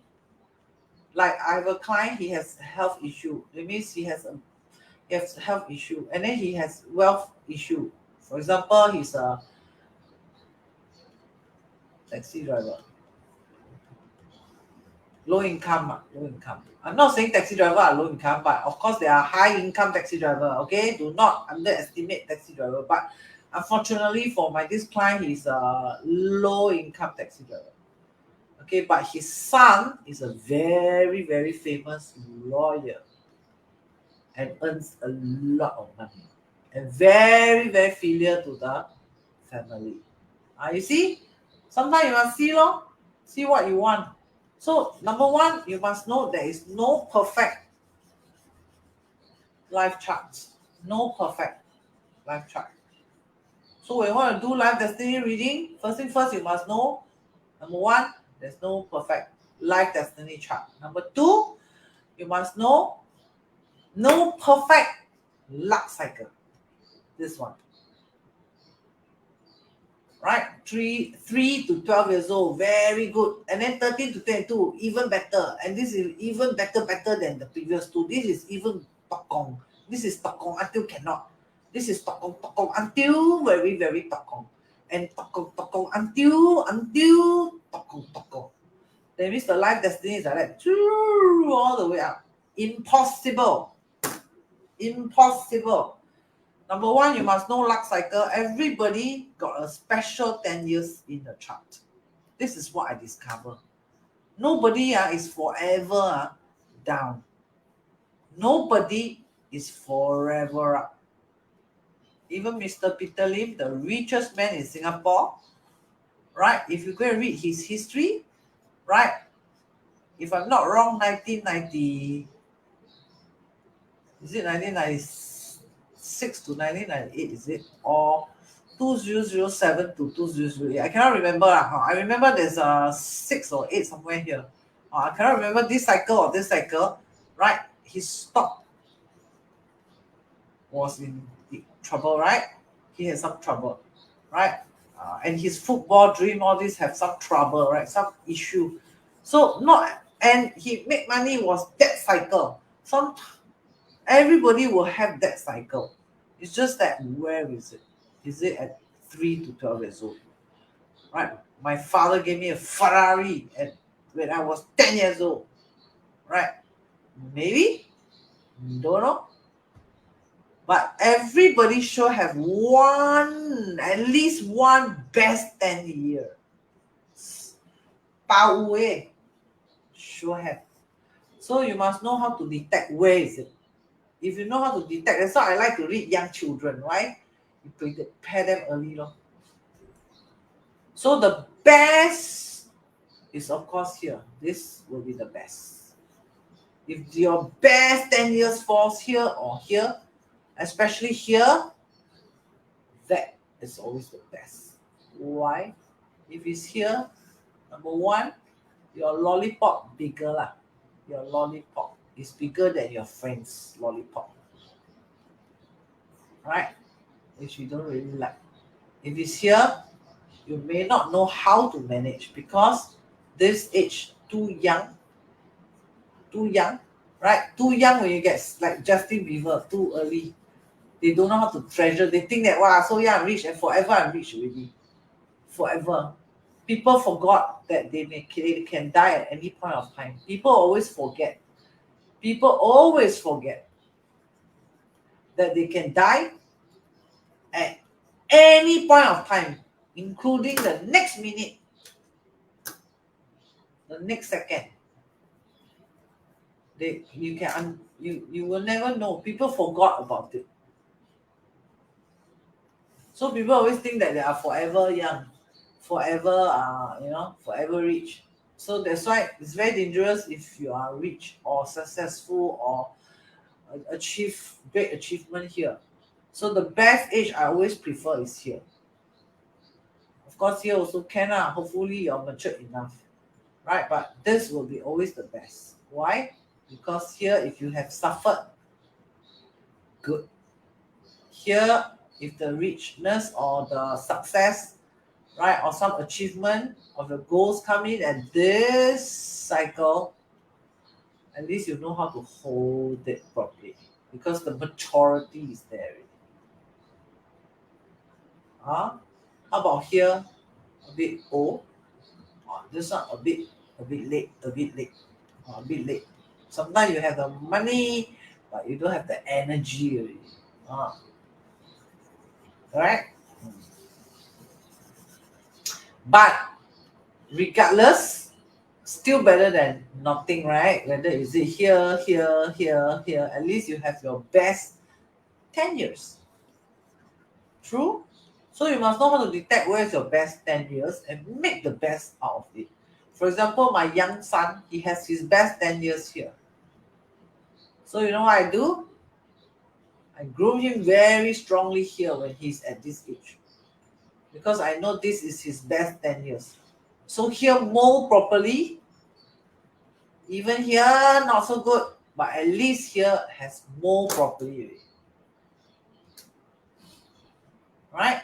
like I have a client, he has health issue. That means he has health issue, and then he has wealth issue. For example, he's a taxi driver. Low income. I'm not saying taxi driver are low income, but of course there are high income taxi driver. Okay, do not underestimate taxi driver. But unfortunately for this client, he's a low income taxi driver. Okay, but his son is a very, very famous lawyer and earns a lot of money and very, very filial to the family. You see, sometimes you must see what you want. So number one, you must know there is no perfect life chart. No perfect life chart. So when you want to do life destiny reading, first thing first, you must know, number one, there's no perfect life destiny chart. Number two, you must know no perfect luck cycle. This one. Right? 3 to 12 years old, very good. And then 13 to 22, even better. And this is even better than the previous two. This is even tokong. This is tokong until cannot. This is tokong until very, very tokong. And tokong until tokong. That means the life destiny is like that. All the way up. Impossible. Number one, you must know luck cycle. Everybody got a special 10 years in the chart. This is what I discover. Nobody is forever down. Nobody is forever up. Even Mr. Peter Lim, the richest man in Singapore, right? If you go and read his history, right? If I'm not wrong, 1990, is it 1996 to 1998, is it? Or 2007 to 2008? I cannot remember. I remember there's a 6 or 8 somewhere here. I cannot remember this cycle or this cycle, right? His stock was in trouble, right? He had some trouble, right? And his football dream, all this have some trouble, right? Some issue. So and he make money was that cycle. Everybody will have that cycle. It's just that where is it? Is it at 3 to 12 years old? Right? My father gave me a Ferrari when I was 10 years old. Right? Maybe? Don't know. But everybody should have at least one best 10 years. Sure have. So you must know how to detect where is it. If you know how to detect, that's why I like to read young children, right? You prepare them early. So the best is, of course, here. This will be the best. If your best 10 years falls here or here, especially here, that is always the best. Why? If it's here, number one, your lollipop bigger lah. Your lollipop is bigger than your friend's lollipop. Right? Which you don't really like. If it's here, you may not know how to manage because this age too young, right? Too young when you get like Justin Bieber, too early. They don't know how to treasure. They think that, wow, so yeah, I'm rich and forever I'm rich already. Forever. People forgot that they can die at any point of time. People always forget. People always forget that they can die at any point of time, including the next minute, the next second. You will never know. People forgot about it. So people always think that they are forever young, forever forever rich. So that's why it's very dangerous if you are rich or successful or achieve great achievement here. So the best age I always prefer is here. Of course, here also can. Hopefully you're mature enough. Right? But this will be always the best. Why? Because here, if you have suffered, good. Here, if the richness or the success, right, or some achievement of the goals come in at this cycle, at least you know how to hold it properly because the maturity is there. How about here? A bit old. This one a bit late, a bit late. Sometimes you have the money, but you don't have the energy already. Right? But regardless, still better than nothing, right? Whether is it here, here, at least you have your best 10 years. True? So you must know how to detect where is your best 10 years and make the best out of it. For example, my young son, he has his best 10 years here. So you know what I do? I groom him very strongly here when he's at this age. Because I know this is his best 10 years. So here mold properly. Even here, not so good. But at least here has mold properly. Right?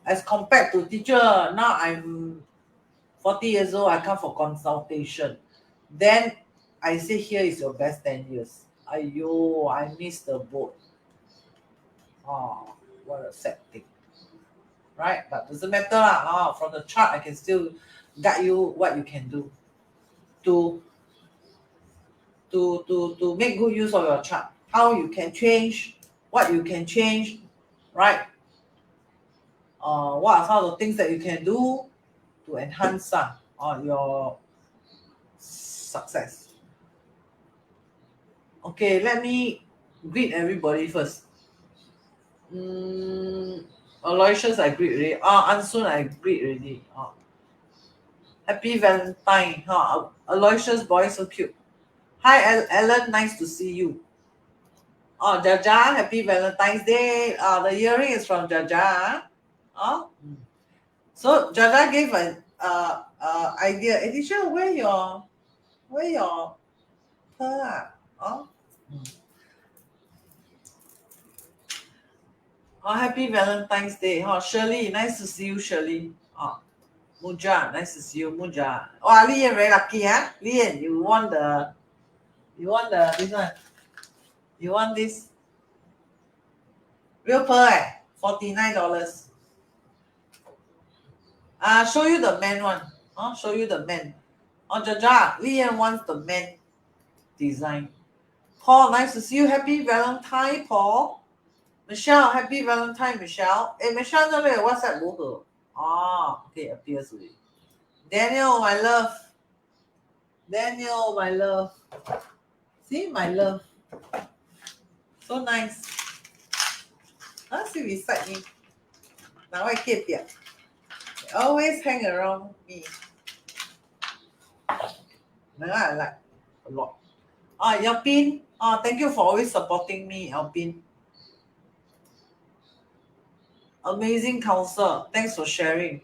As compared to teacher, now I'm 40 years old, I come for consultation. Then I say here is your best 10 years. Aiyo, I missed the boat. Oh, what a sad thing. Right? But doesn't matter. From the chart, I can still guide you what you can do to make good use of your chart. How you can change, what you can change, right? What are some of the things that you can do to enhance your success? Okay, let me greet everybody first. Aloysius, I greet already. Ansun, I greet already. Happy Valentine. Aloysius boy, so cute. Hi, Ellen, nice to see you. Jaja, happy Valentine's Day. The earring is from Jaja. So Jaja gave an idea. Teacher, where your pearl? Happy Valentine's Day. Shirley, nice to see you, Shirley. Muja, nice to see you, Muja. Lian very lucky, huh? Lian, you won the this one. You want this? Real pearl, $49. Show you the man one. Show you the man. Jaja, Lian wants the man design. Paul, nice to see you. Happy Valentine, Paul. Michelle, happy Valentine, Michelle. Michelle 那边有 WhatsApp 如何？Okay, appears already. Daniel, my love. Daniel, my love. See, my love. So nice. See beside me. Now I keep it. They always hang around me. Now I like a lot. Yelpin. Thank you for always supporting me, Yelpin. Amazing counsel. Thanks for sharing.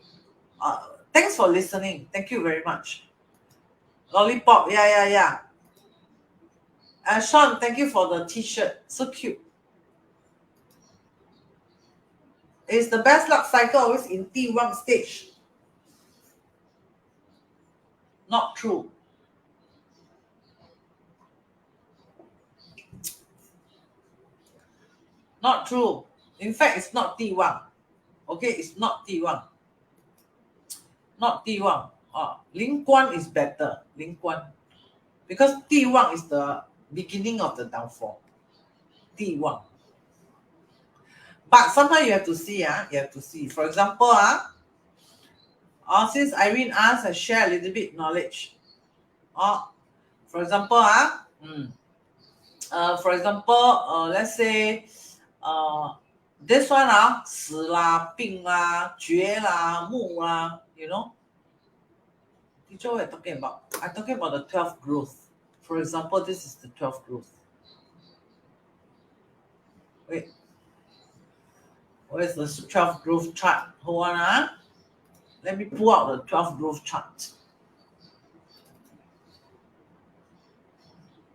Thanks for listening. Thank you very much. Lollipop. Yeah. Sean, thank you for the t-shirt. So cute. Is the best luck cycle always in T1 stage? Not true. Not true. In fact, it's not T1. Okay, it's not T1. Not T1. Ling Guan is better. Ling Guan. Because T1 is the beginning of the downfall. T1. But sometimes you have to see. You have to see. For example, since Irene asked, I share a little bit knowledge. For example, let's say, this one, 死啦, 病啦, 绝啦, 木啦, you know. Teacher, what I'm talking about? I'm talking about the 12th growth. For example, this is the 12th growth. Wait. Where's the 12th growth chart? Hold on. Let me pull out the 12th growth chart.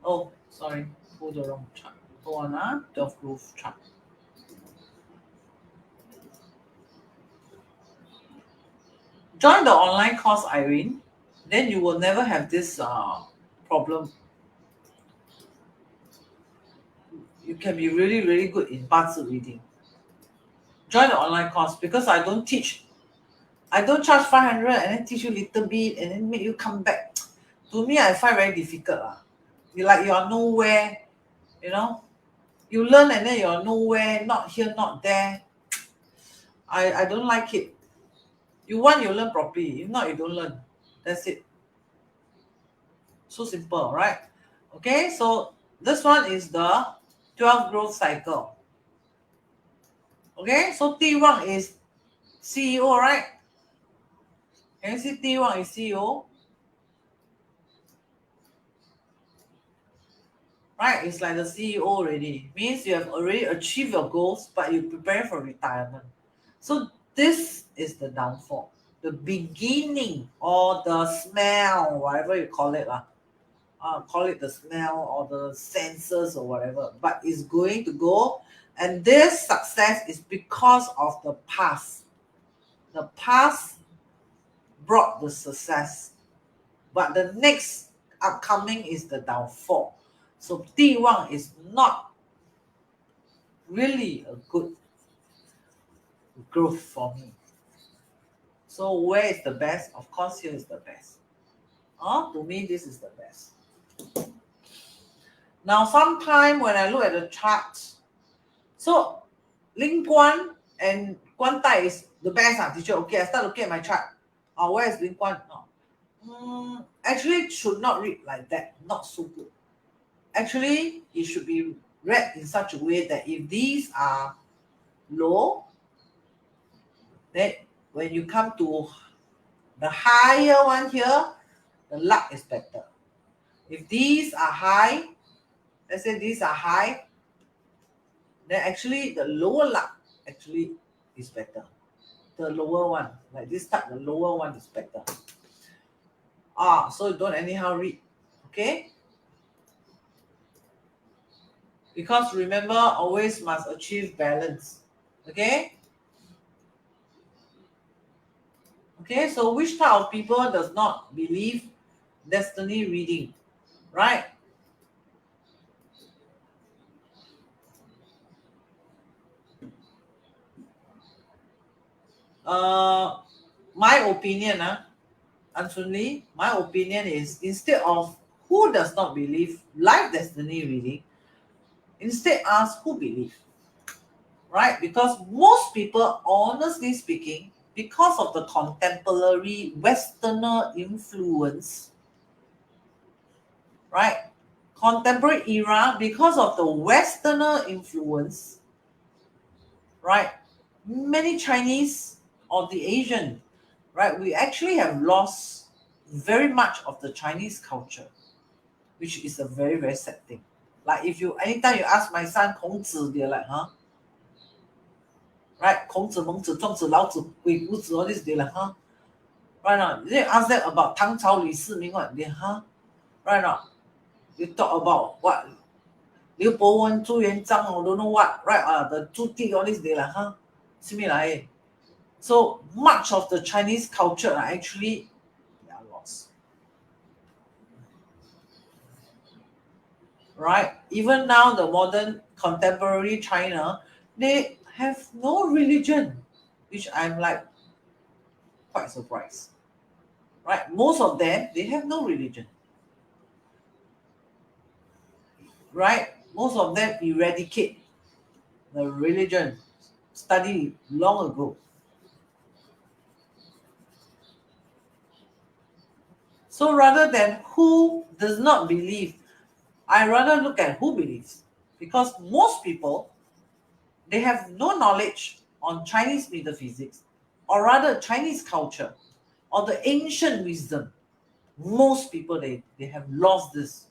Oh, sorry. Pull the wrong chart. Hold on. 12th growth chart. Join the online course, Irene. Then you will never have this problem. You can be really, really good in八字 reading. Join the online course because I don't teach. I don't charge 500 and then teach you a little bit and then make you come back. To me, I find very difficult. You are nowhere, you know. You learn and then you're nowhere, not here, not there. I don't like it. You want, you learn properly. If not, you don't learn. That's it. So simple, right? Okay, so this one is the 12th growth cycle. Okay, so T1 is CEO, right? Can you see T1 is CEO? Right, it's like the CEO already. Means you have already achieved your goals, but you prepare for retirement. So this is the downfall. The beginning or the smell, whatever you call it. Call it the smell or the senses or whatever. But it's going to go. And this success is because of the past. The past brought the success. But the next upcoming is the downfall. So T1 is not really a good growth for me. So where is the best? Of course, here is the best. To me, this is the best. Now, sometime when I look at the charts, so Ling Guan and Guan Tai is the best, teacher. Okay, I start looking at my chart. Where is Ling Guan? Actually, it should not read like that. Not so good. Actually, it should be read in such a way that if these are low, then when you come to the higher one here, the luck is better. If these are high, let's say these are high, then actually the lower luck actually is better. The lower one, like this type, the lower one is better. So don't anyhow read, okay? Because remember, always must achieve balance, okay? Okay, so which type of people does not believe destiny reading, right? My opinion, Ansunli, my opinion is instead of who does not believe life destiny reading, instead ask who believe, right? Because most people, honestly speaking, because of the contemporary Westerner influence, right? Contemporary era, because of the Westerner influence, right? Many Chinese or the Asian, right? We actually have lost very much of the Chinese culture, which is a very, very sad thing. Like if you, anytime you ask my son Kongzi, they're like, huh? Right? Kongzi, Mengzi, Zhuangzi, Laozi, Guibuzi, all this, they're like, huh? Right now, you ask them about Tang Cao, Li Siming, what? They, huh? Right now, you talk about what? Liu Bowen, Zhu Yuanzhang, or don't know what, right? The Zhu Di, all this, they're like, huh? Similar. So much of the Chinese culture are actually lost. Right? Even now, the modern contemporary China, they have no religion, which I'm like quite surprised. Right? Most of them, they have no religion. Right? Most of them eradicate the religion studied long ago. So rather than who does not believe, I rather look at who believes. Because most people, they have no knowledge on Chinese metaphysics, or rather Chinese culture, or the ancient wisdom. Most people, they have lost this.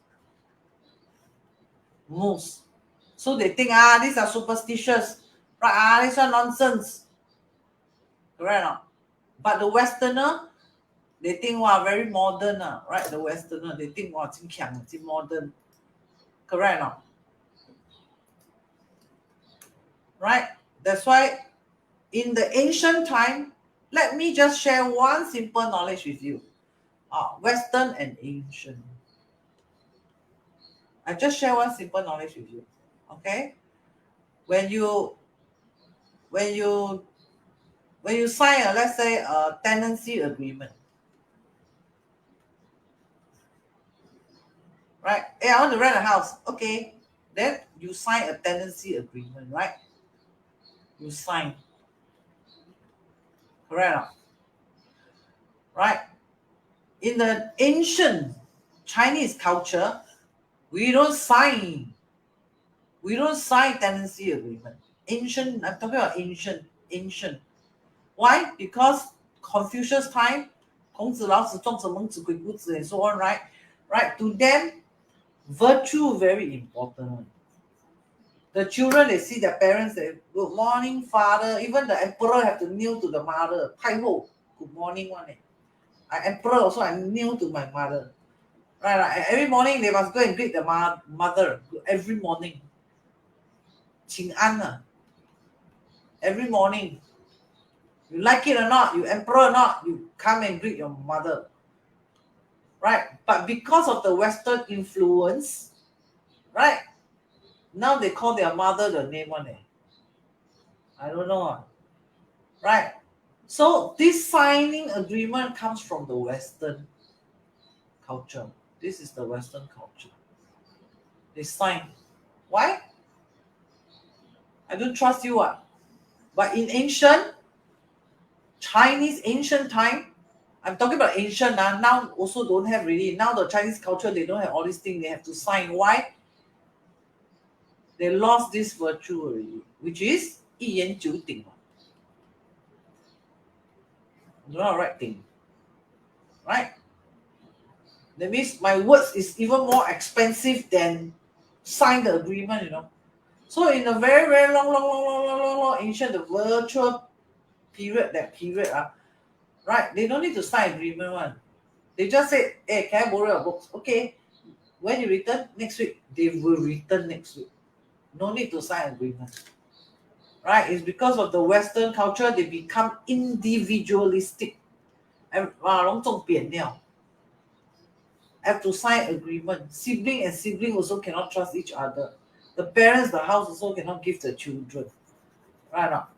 Most. So they think, these are superstitious. Right? These are nonsense. Correct or not? But the Westerner, they think, very modern. Right? The Westerner, they think, it's modern. Correct or not? Right? That's why in the ancient time, let me just share one simple knowledge with you. Western and ancient. I just share one simple knowledge with you. Okay? When you sign let's say a tenancy agreement, right? Hey, I want to rent a house. Okay. Then you sign a tenancy agreement, right? You sign. Correct. Right? In the ancient Chinese culture, we don't sign tenancy agreement. Ancient, I'm talking about ancient. Why? Because Confucius time, 孔子、老子、庄子、孟子、鬼谷子 and so on, right? Right? To them, virtue very important. The children, they see their parents, they, good morning, father. Even the emperor have to kneel to the mother. 太后, good morning one. Emperor also, I kneel to my mother. Right? Every morning they must go and greet the mother. Every morning. 请安. Every morning. You like it or not, you emperor or not, you come and greet your mother. Right? But because of the Western influence, right? Now they call their mother the name one. I don't know. Right? So this signing agreement comes from the Western culture. This is the Western culture. They sign. Why? I don't trust you. But in ancient Chinese, ancient time, I'm talking about ancient now also don't have really. Now the Chinese culture, they don't have all these things. They have to sign. Why? They lost this virtue already, which is 一言九鼎. Do not right thing. Right? That means my words is even more expensive than sign the agreement, So in a very, very long ancient, the virtual period, right? They don't need to sign agreement one. They just say, hey, can I borrow your books? Okay. When you return next week, they will return next week. No need to sign agreement. Right? It's because of the Western culture, they become individualistic. And have to sign agreement. Sibling and sibling also cannot trust each other. The parents, the house also cannot give the children. Right now.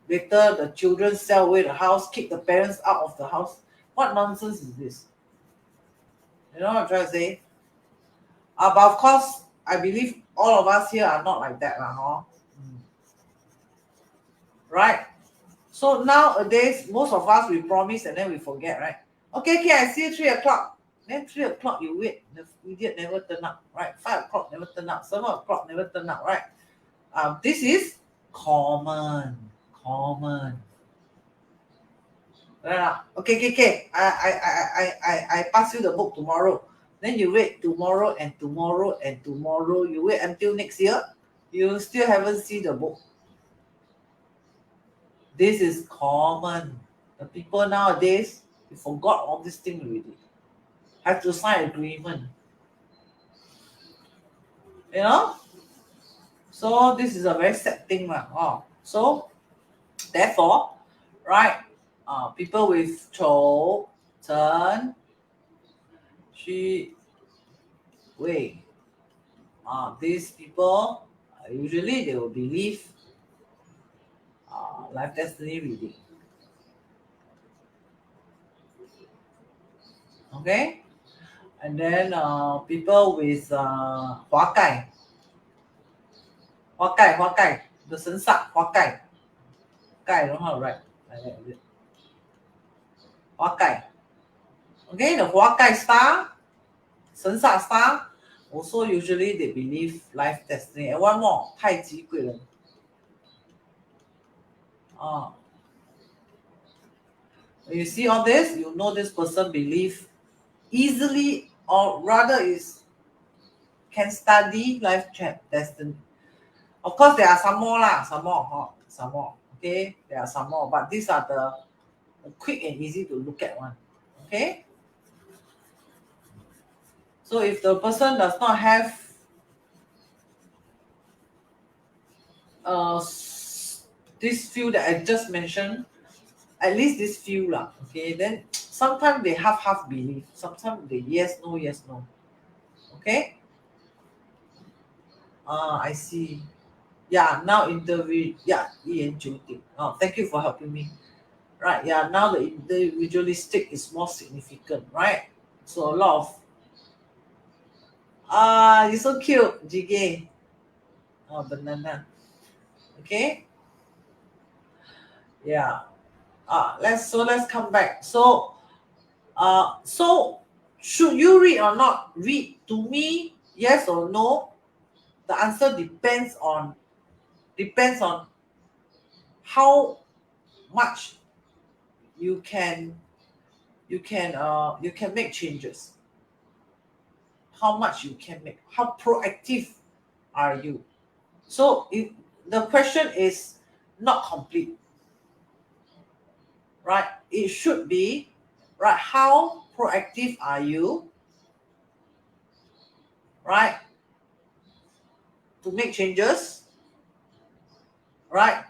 Later, the children sell away the house, kick the parents out of the house. What nonsense is this? You know what I'm trying to say? But of course, I believe all of us here are not like that. Right? So nowadays, most of us, we promise and then we forget, right? Okay, I see you 3 o'clock. Then 3 o'clock, you wait. The idiot never turn up, right? 5 o'clock never turn up. 7 o'clock never turn up, right? This is common. Okay. I pass you the book tomorrow. Then you wait tomorrow and tomorrow and tomorrow. You wait until next year. You still haven't seen the book. This is common. The people nowadays, you forgot all this thing already. Have to sign agreement. So this is a very sad thing. So therefore, right, people with Chou, Chen, Xu, Wei, these people, usually they will believe life destiny reading. Okay, and then people with Hua Gai, the Sensak Hua Gai. Gai, I don't know how to write like that, is it? Hua Gai. Okay, the Hua Gai star, Sensak star, also usually they believe life destiny. And one more, Tai Ji Gui Ren. When you see all this, you know this person believe easily, or rather is can study life destiny. Of course, there are some more lah, some more. Okay, there are some more, but these are the quick and easy to look at one. Okay, so if the person does not have this few that I just mentioned, at least this few lah, okay, then sometimes they half believe, sometimes they yes no. Okay, I see. Yeah, now interview. Yeah, oh, thank you for helping me. Right, yeah, now the individualistic is more significant, right? So a lot of you're so cute, Jige. Banana. Okay. Yeah. Let's come back. So should you read or not read? To me, yes or no, the answer depends on how much you can make changes. How much you can make, how proactive are you? So if the question is not complete, right? It should be, right, how proactive are you, right, to make changes, right?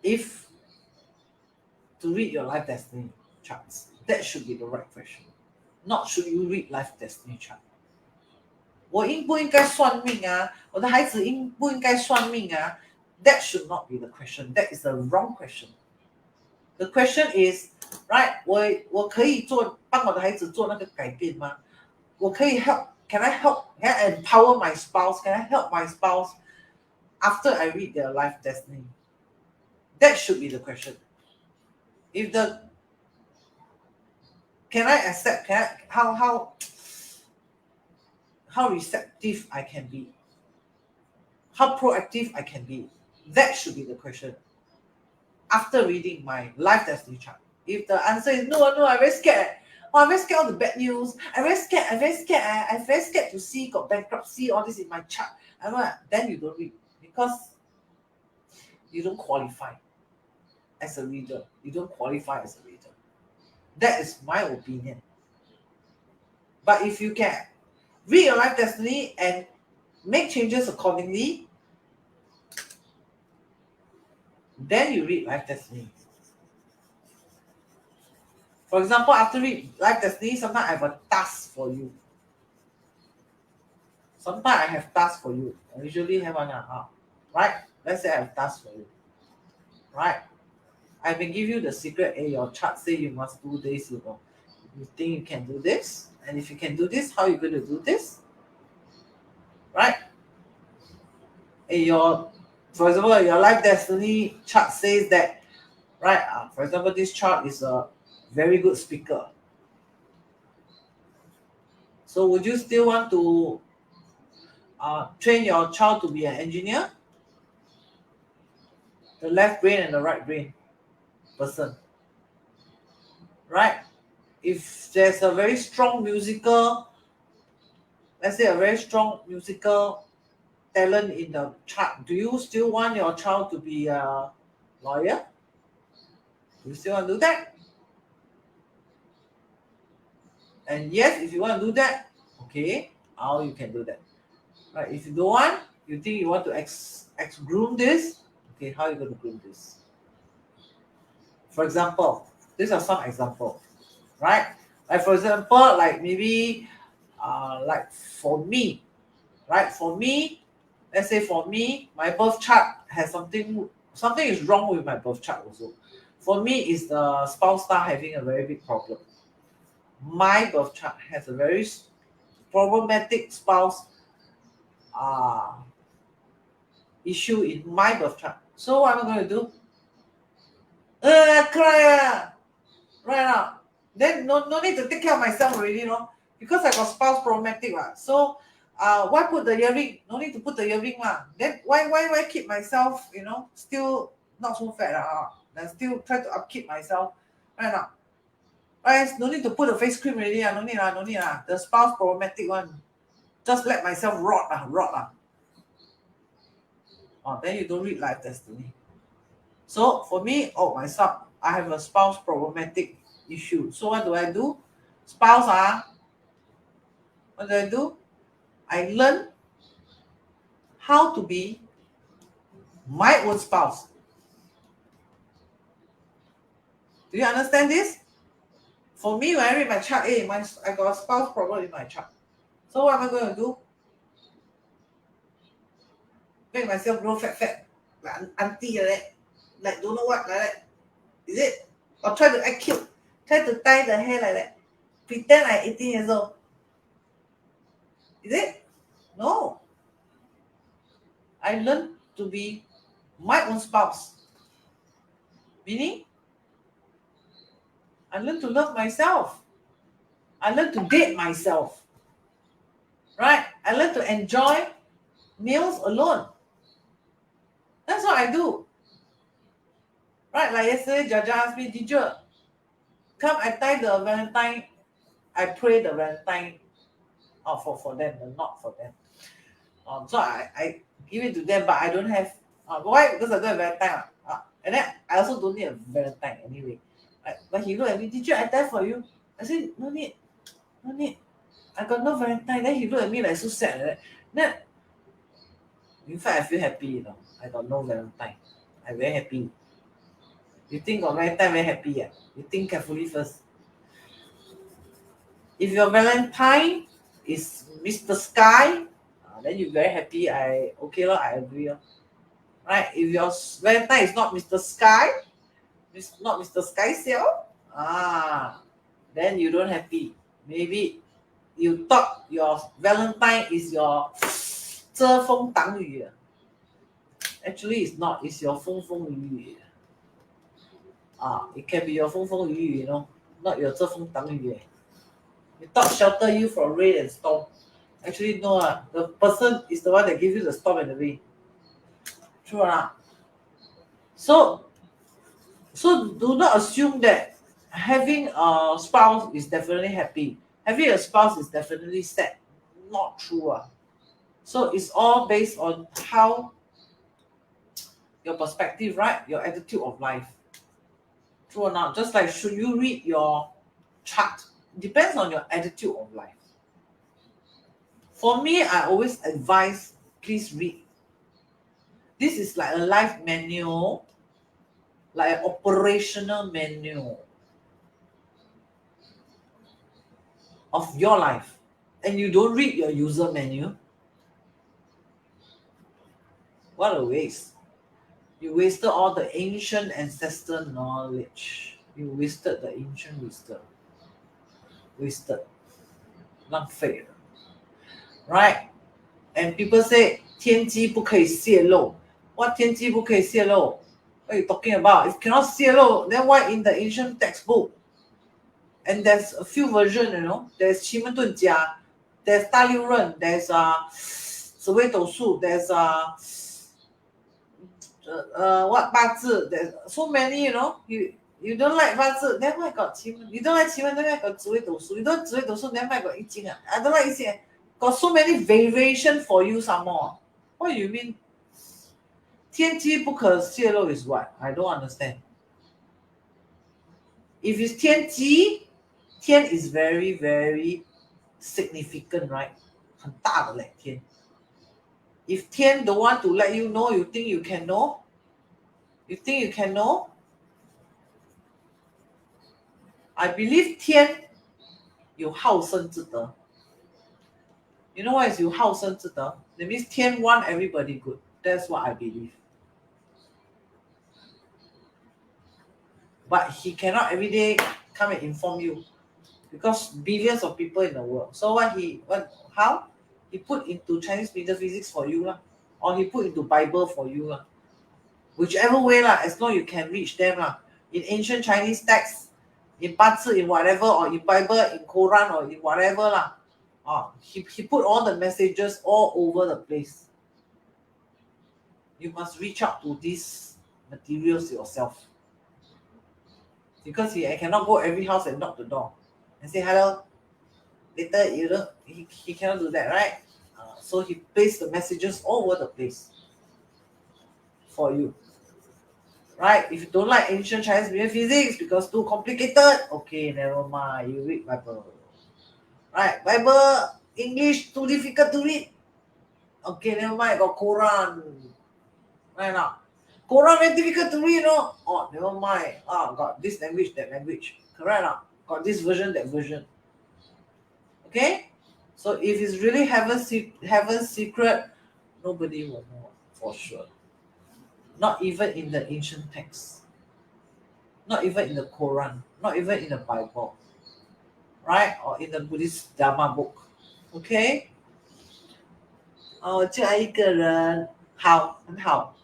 If to read your life destiny charts, that should be the right question. Not should you read life destiny chart. 我应不应该算命啊？我的孩子应不应该算命啊？ That should not be the question. That is the wrong question. The question is, right? 我可以帮我的孩子做那个改变吗？我可以 help? Can I help? Can I empower my spouse? Can I help my spouse after I read their life destiny? That should be the question. If the can I accept? How receptive I can be? How proactive I can be? That should be the question. After reading my life destiny chart, if the answer is no, I'm very scared. Oh, I'm very scared of the bad news. I'm very scared. I'm very scared to see got bankruptcy, all this in my chart. Then you don't read, because you don't qualify as a reader. You don't qualify as a reader. That is my opinion. But if you can read your life destiny and make changes accordingly, then you read life destiny. For example, after read life destiny, sometimes I have a task for you. Sometimes I have tasks for you. I usually have one, right? Let's say I have tasks for you, right? I may give you the secret. Hey, your chart say you must do this. You think you can do this, and if you can do this, how are you going to do this, right? Hey, for example, your life destiny chart says that, right? For example, this chart is a very good speaker. So would you still want to train your child to be an engineer? The left brain and the right brain person, right? If there's a very strong musical, let's say a very strong musical talent in the chart, do you still want your child to be a lawyer? Do you still want to do that? And yes, if you want to do that, okay, how you can do that, right? If you don't want, you think you want to groom this, okay, how are you going to groom this? For example, these are some examples, right? Like for example, like maybe like for me, right? For me, let's say for me, my birth chart has something something is wrong with my birth chart also. For me, is the spouse start having a very big problem. My birth chart has a very problematic spouse issue in my birth chart. So what am I going to do? Cry right now. Then no need to take care of myself already, because I got spouse problematic. So why put the earring? No need to put the earring. Then why keep myself, still not so fat. And still try to upkeep myself right now. Right? No need to put the face cream already. No need. The spouse problematic one. Just let myself rot. Then you don't read life destiny. So for me, myself, I have a spouse problematic issue. So what do? Spouse, what do? I learn how to be my own spouse. Do you understand this? For me, when I read my chart, I got a spouse problem in my chart. So what am I going to do? Make myself grow fat, like auntie like that, like don't know what like that. Is it? Or try to act cute, try to tie the hair like that, pretend like 18 years old. Is it? No. I learned to be my own spouse. Meaning, I learned to love myself. I learned to date myself. Right? I learned to enjoy meals alone. That's what I do. Right? Like yesterday, Jaja asked me, teacher, come I tie the Valentine, I pray the Valentine for them, but not for them. So I give it to them, but I don't have. Why? Because I don't have Valentine. And then I also don't need a Valentine anyway. Right? But he looked at me, teacher, I tie for you. I said, no need. I got no Valentine. Then he looked at me like so sad. Like then, in fact, I feel happy, I got no Valentine. I'm very happy. You think got Valentine very happy? You think carefully first. If your Valentine is Mr. Sky, then you very happy. I agree. Right? If your Valentine is not Mr. Sky, not Mr. Sky Sale, then you don't happy. Maybe you thought your Valentine is your 遮风挡雨. Actually, it's not. It's your 风风雨雨. It can be your 风风雨雨, not your 遮风挡雨. You thought shelter you from rain and storm. Actually, no. The person is the one that gives you the storm and the rain. True or not? So do not assume that having a spouse is definitely happy. Having a spouse is definitely sad. Not true. So it's all based on how your perspective, right? Your attitude of life. True or not? Just like should you read your chart? It depends on your attitude of life. For me, I always advise, please read. This is like a life manual, like an operational manual of your life. And you don't read your user manual. What a waste. You wasted all the ancient ancestor knowledge. You wasted the ancient wisdom. Wasted. 浪费了. Right? And people say, 天机不可以泄露. What 天机不可以泄露? What are you talking about? If cannot 泄露, then why in the ancient textbook? And there's a few versions, There's 奇门遁甲, there's 大六壬, there's 紫微斗数, there's what 八字, there's so many, You don't like 八字, then why got 奇门? You don't like 奇门, then why got 紫微斗数? You don't like 紫微斗数, then why got 易经? I don't like 易经. Got so many variation for you some more. What do you mean? 天机不可泄露 is what? I don't understand. If it's 天机, 天 is very, very significant, right? 很大的嘞, 天. If 天 don't want to let you know, you think you can know? You think you can know? I believe 天有好生之德. You know what is 有好生之德? That means 天 want everybody good. That's what I believe. but he cannot every day come and inform you because billions of people in the world. So how? He put into Chinese metaphysics for you lah, or he put into Bible for you lah. Whichever way lah, as long you can reach them lah. In ancient Chinese texts, in Bazi, in whatever, or in Bible, in Quran, or in whatever lah. He put all the messages all over the place. You must reach out to these materials yourself. Because I cannot go every house and knock the door and say hello. Later, he cannot do that, right? So he placed the messages all over the place for you. Right? If you don't like ancient Chinese metaphysics because too complicated, okay, never mind. You read Bible. Right? Bible, English, too difficult to read. Okay, never mind. Got Quran. Right now. Quran very difficult to read, no? Oh, never mind. Got this language, that language. Correct now? Got this version, that version. Okay? So if it's really heaven's secret, nobody will know for sure. Not even in the ancient texts. Not even in the Quran. Not even in the Bible. Right? Or in the Buddhist Dharma book. Okay? 就爱一个人，好，很好。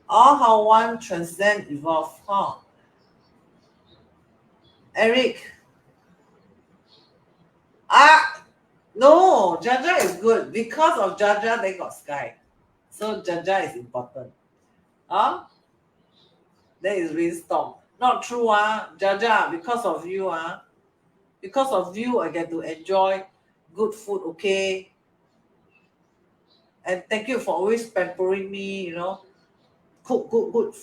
All how one transcend, evolve. Eric. No, Jaja is good. Because of Jaja, they got sky. So Jaja is important. There is rainstorm. Not true, Jaja, because of you, because of you, I get to enjoy good food, okay? And thank you for always pampering me, cook good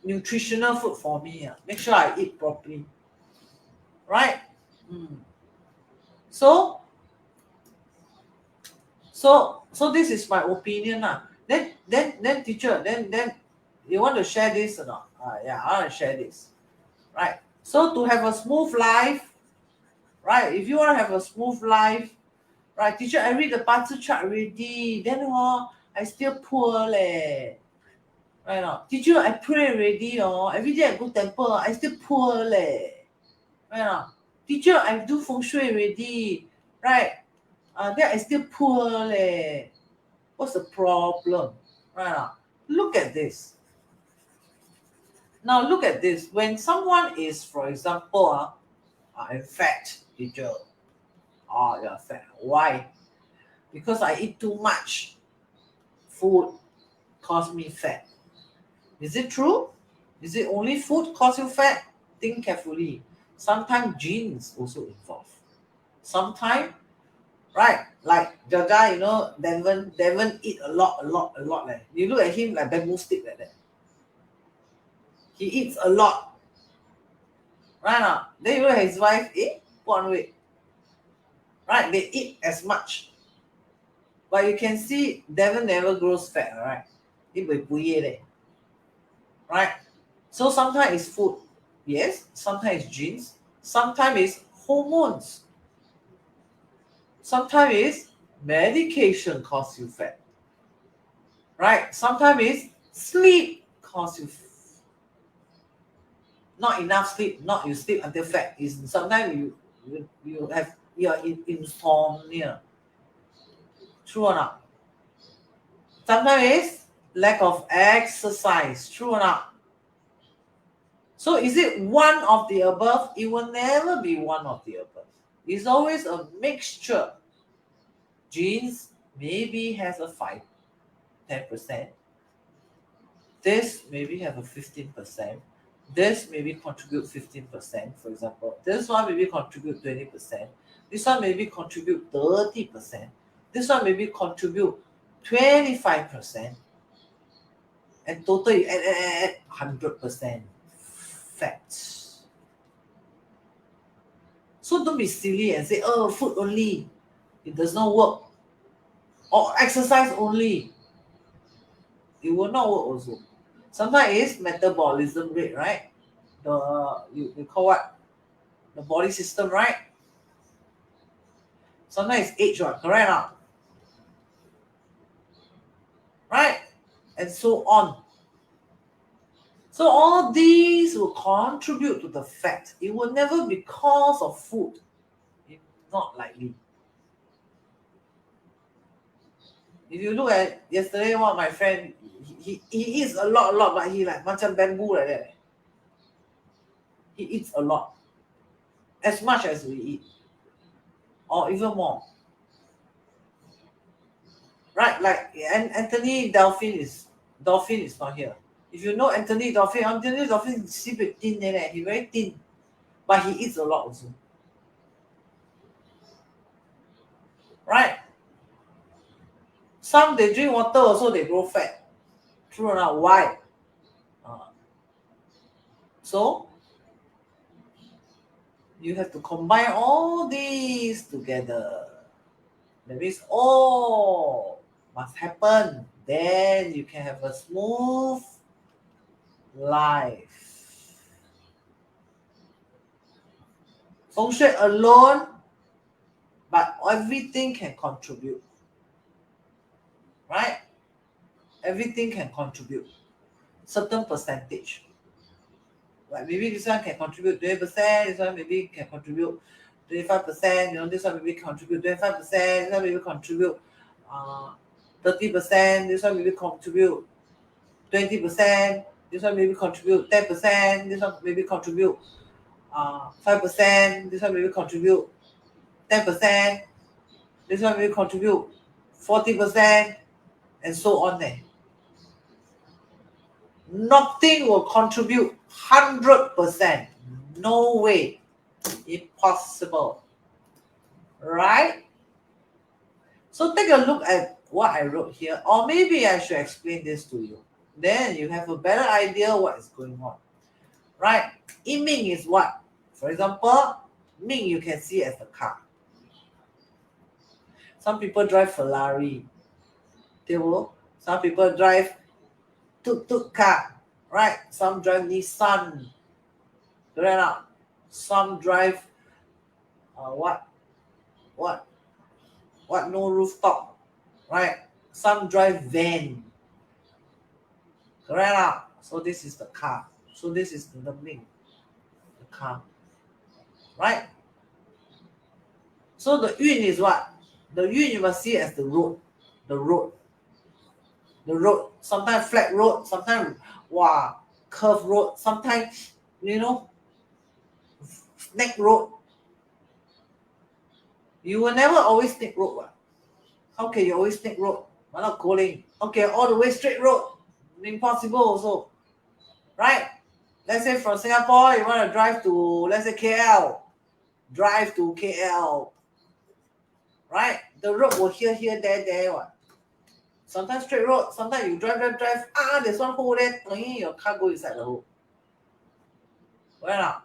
nutritional food for me. Make sure I eat properly. Right? So this is my opinion. Then teacher, then you want to share this or not? Yeah, I want to share this. Right. So to have a smooth life, right? If you want to have a smooth life, right, teacher, I read the Bazi chart already. Then I still poor leh. Right now. Teacher, I pray already. Every day I go temple, I still poor leh. Right now. Teacher, I do feng shui already. Right. Then I still poor leh. What's the problem? Right now. Look at this. Now look at this. When someone is, for example, I'm fat, teacher. You're fat. Why? Because I eat too much food cause me fat. Is it true? Is it only food cause you fat? Think carefully. Sometimes genes also involved. Sometimes, right, like Jaja, Devon eat a lot. You look at him like bamboo stick like that. He eats a lot. Right now. Then you look at his wife, put on weight. Right? They eat as much. But you can see Devon never grows fat, right? Right? So sometimes it's food. Yes. Sometimes it's genes. Sometimes it's hormones. Sometimes it's medication cause you fat. Right? Sometimes it's sleep cause you not enough sleep, not you sleep until fat. Sometimes you have your insomnia. True or not? Sometimes it's lack of exercise. True or not? So is it one of the above? It will never be one of the above. It's always a mixture. Genes maybe has a 10%. This maybe have a 15%. This maybe contribute 15%, for example. This one maybe contribute 20%. This one maybe contribute 30%. This one maybe contribute 25%. And total you add 100% fat. So don't be silly and say, food only. It does not work. Or exercise only. It will not work also. Sometimes it's metabolism rate, right? You call what? The body system, right? Sometimes it's age, right? Correct or not? Right? And so on. So all these will contribute to the fact. It will never be cause of food. It's not likely. If you look at yesterday, one of my friend, he eats a lot, but he like macam bamboo like that. He eats a lot. As much as we eat. Or even more. Right? Like Anthony Dolphin is not here. If you know Anthony Dolphin is super thin, he's very thin. But he eats a lot also. Right? Some they drink water also they grow fat. True or not? Why? So you have to combine all these together. That means all must happen. Then you can have a smooth life. Feng Shui alone, but everything can contribute. Right? Everything can contribute. Certain percentage. Like maybe this one can contribute 20%, this one maybe can contribute 25%, this one maybe contribute 25%, this one maybe contribute 30%, this one maybe contribute 20%, this one maybe contribute 10%, this one maybe contribute 5%, this one maybe contribute 10%, this one maybe contribute 40%, and so on there. Nothing will contribute 100%. No way. Impossible. Right? So take a look at what I wrote here. Or maybe I should explain this to you. Then you have a better idea what is going on. Right? Ming is what? For example, Ming you can see as the car. Some people drive Ferrari. Some people drive tuk-tuk car. Right? Some drive Nissan. Correct? Some drive what no rooftop, right? Some drive van. Correct? So this is the car. So this is the Ming, the car, right? So the Yun is what? The Yun you must see as the road. Sometimes flat road, sometimes curved road, sometimes snake road. You will never always snake road. What? How can you always snake road? Why not calling? Okay, all the way straight road. Impossible also. Right? Let's say from Singapore, you want to drive to, let's say KL. Drive to KL. Right? The road will here, there. What? Sometimes straight road, sometimes you drive. There's one hole there. Your car go inside the hole. Well,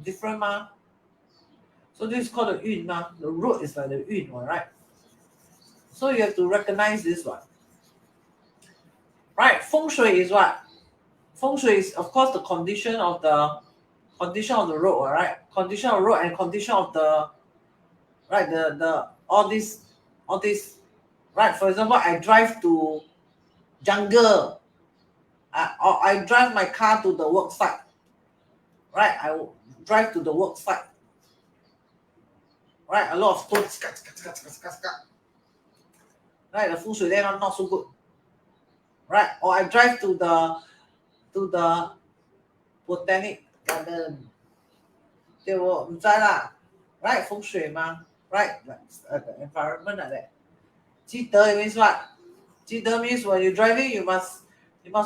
different ma. So this is called the Yun ma. The road is like the Yun one, right? So you have to recognize this one. Right? Feng Shui is what? Feng Shui is of course the condition of the road, right? Condition of road and condition of the right, the all this, right? For example, I drive to jungle. Or I drive my car to the work site. Right? I drive to the work site. Right? A lot of stones. Right? The Feng Shui there not so good. Right? Or I drive to the botanic garden. They will right? Feng Shui ma. Right? The environment like that. 积德 means what? 积德 means when you're driving, you must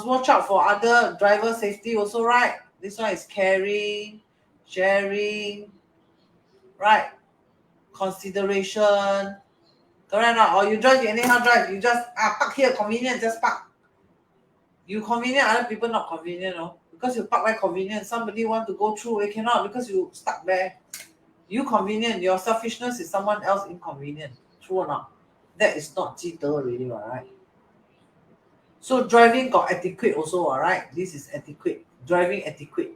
watch out for other driver safety also, right? This one is caring, sharing, right? Consideration. Correct? Or you drive, you anyhow drive, you just park here, convenient, just park. You convenient, other people not convenient, no? Because you park very convenient. Somebody want to go through, they cannot because you stuck there. You convenient, your selfishness is someone else inconvenient. True or not? That is not 积德 already, right? So driving got etiquette also, alright? This is etiquette. Driving etiquette.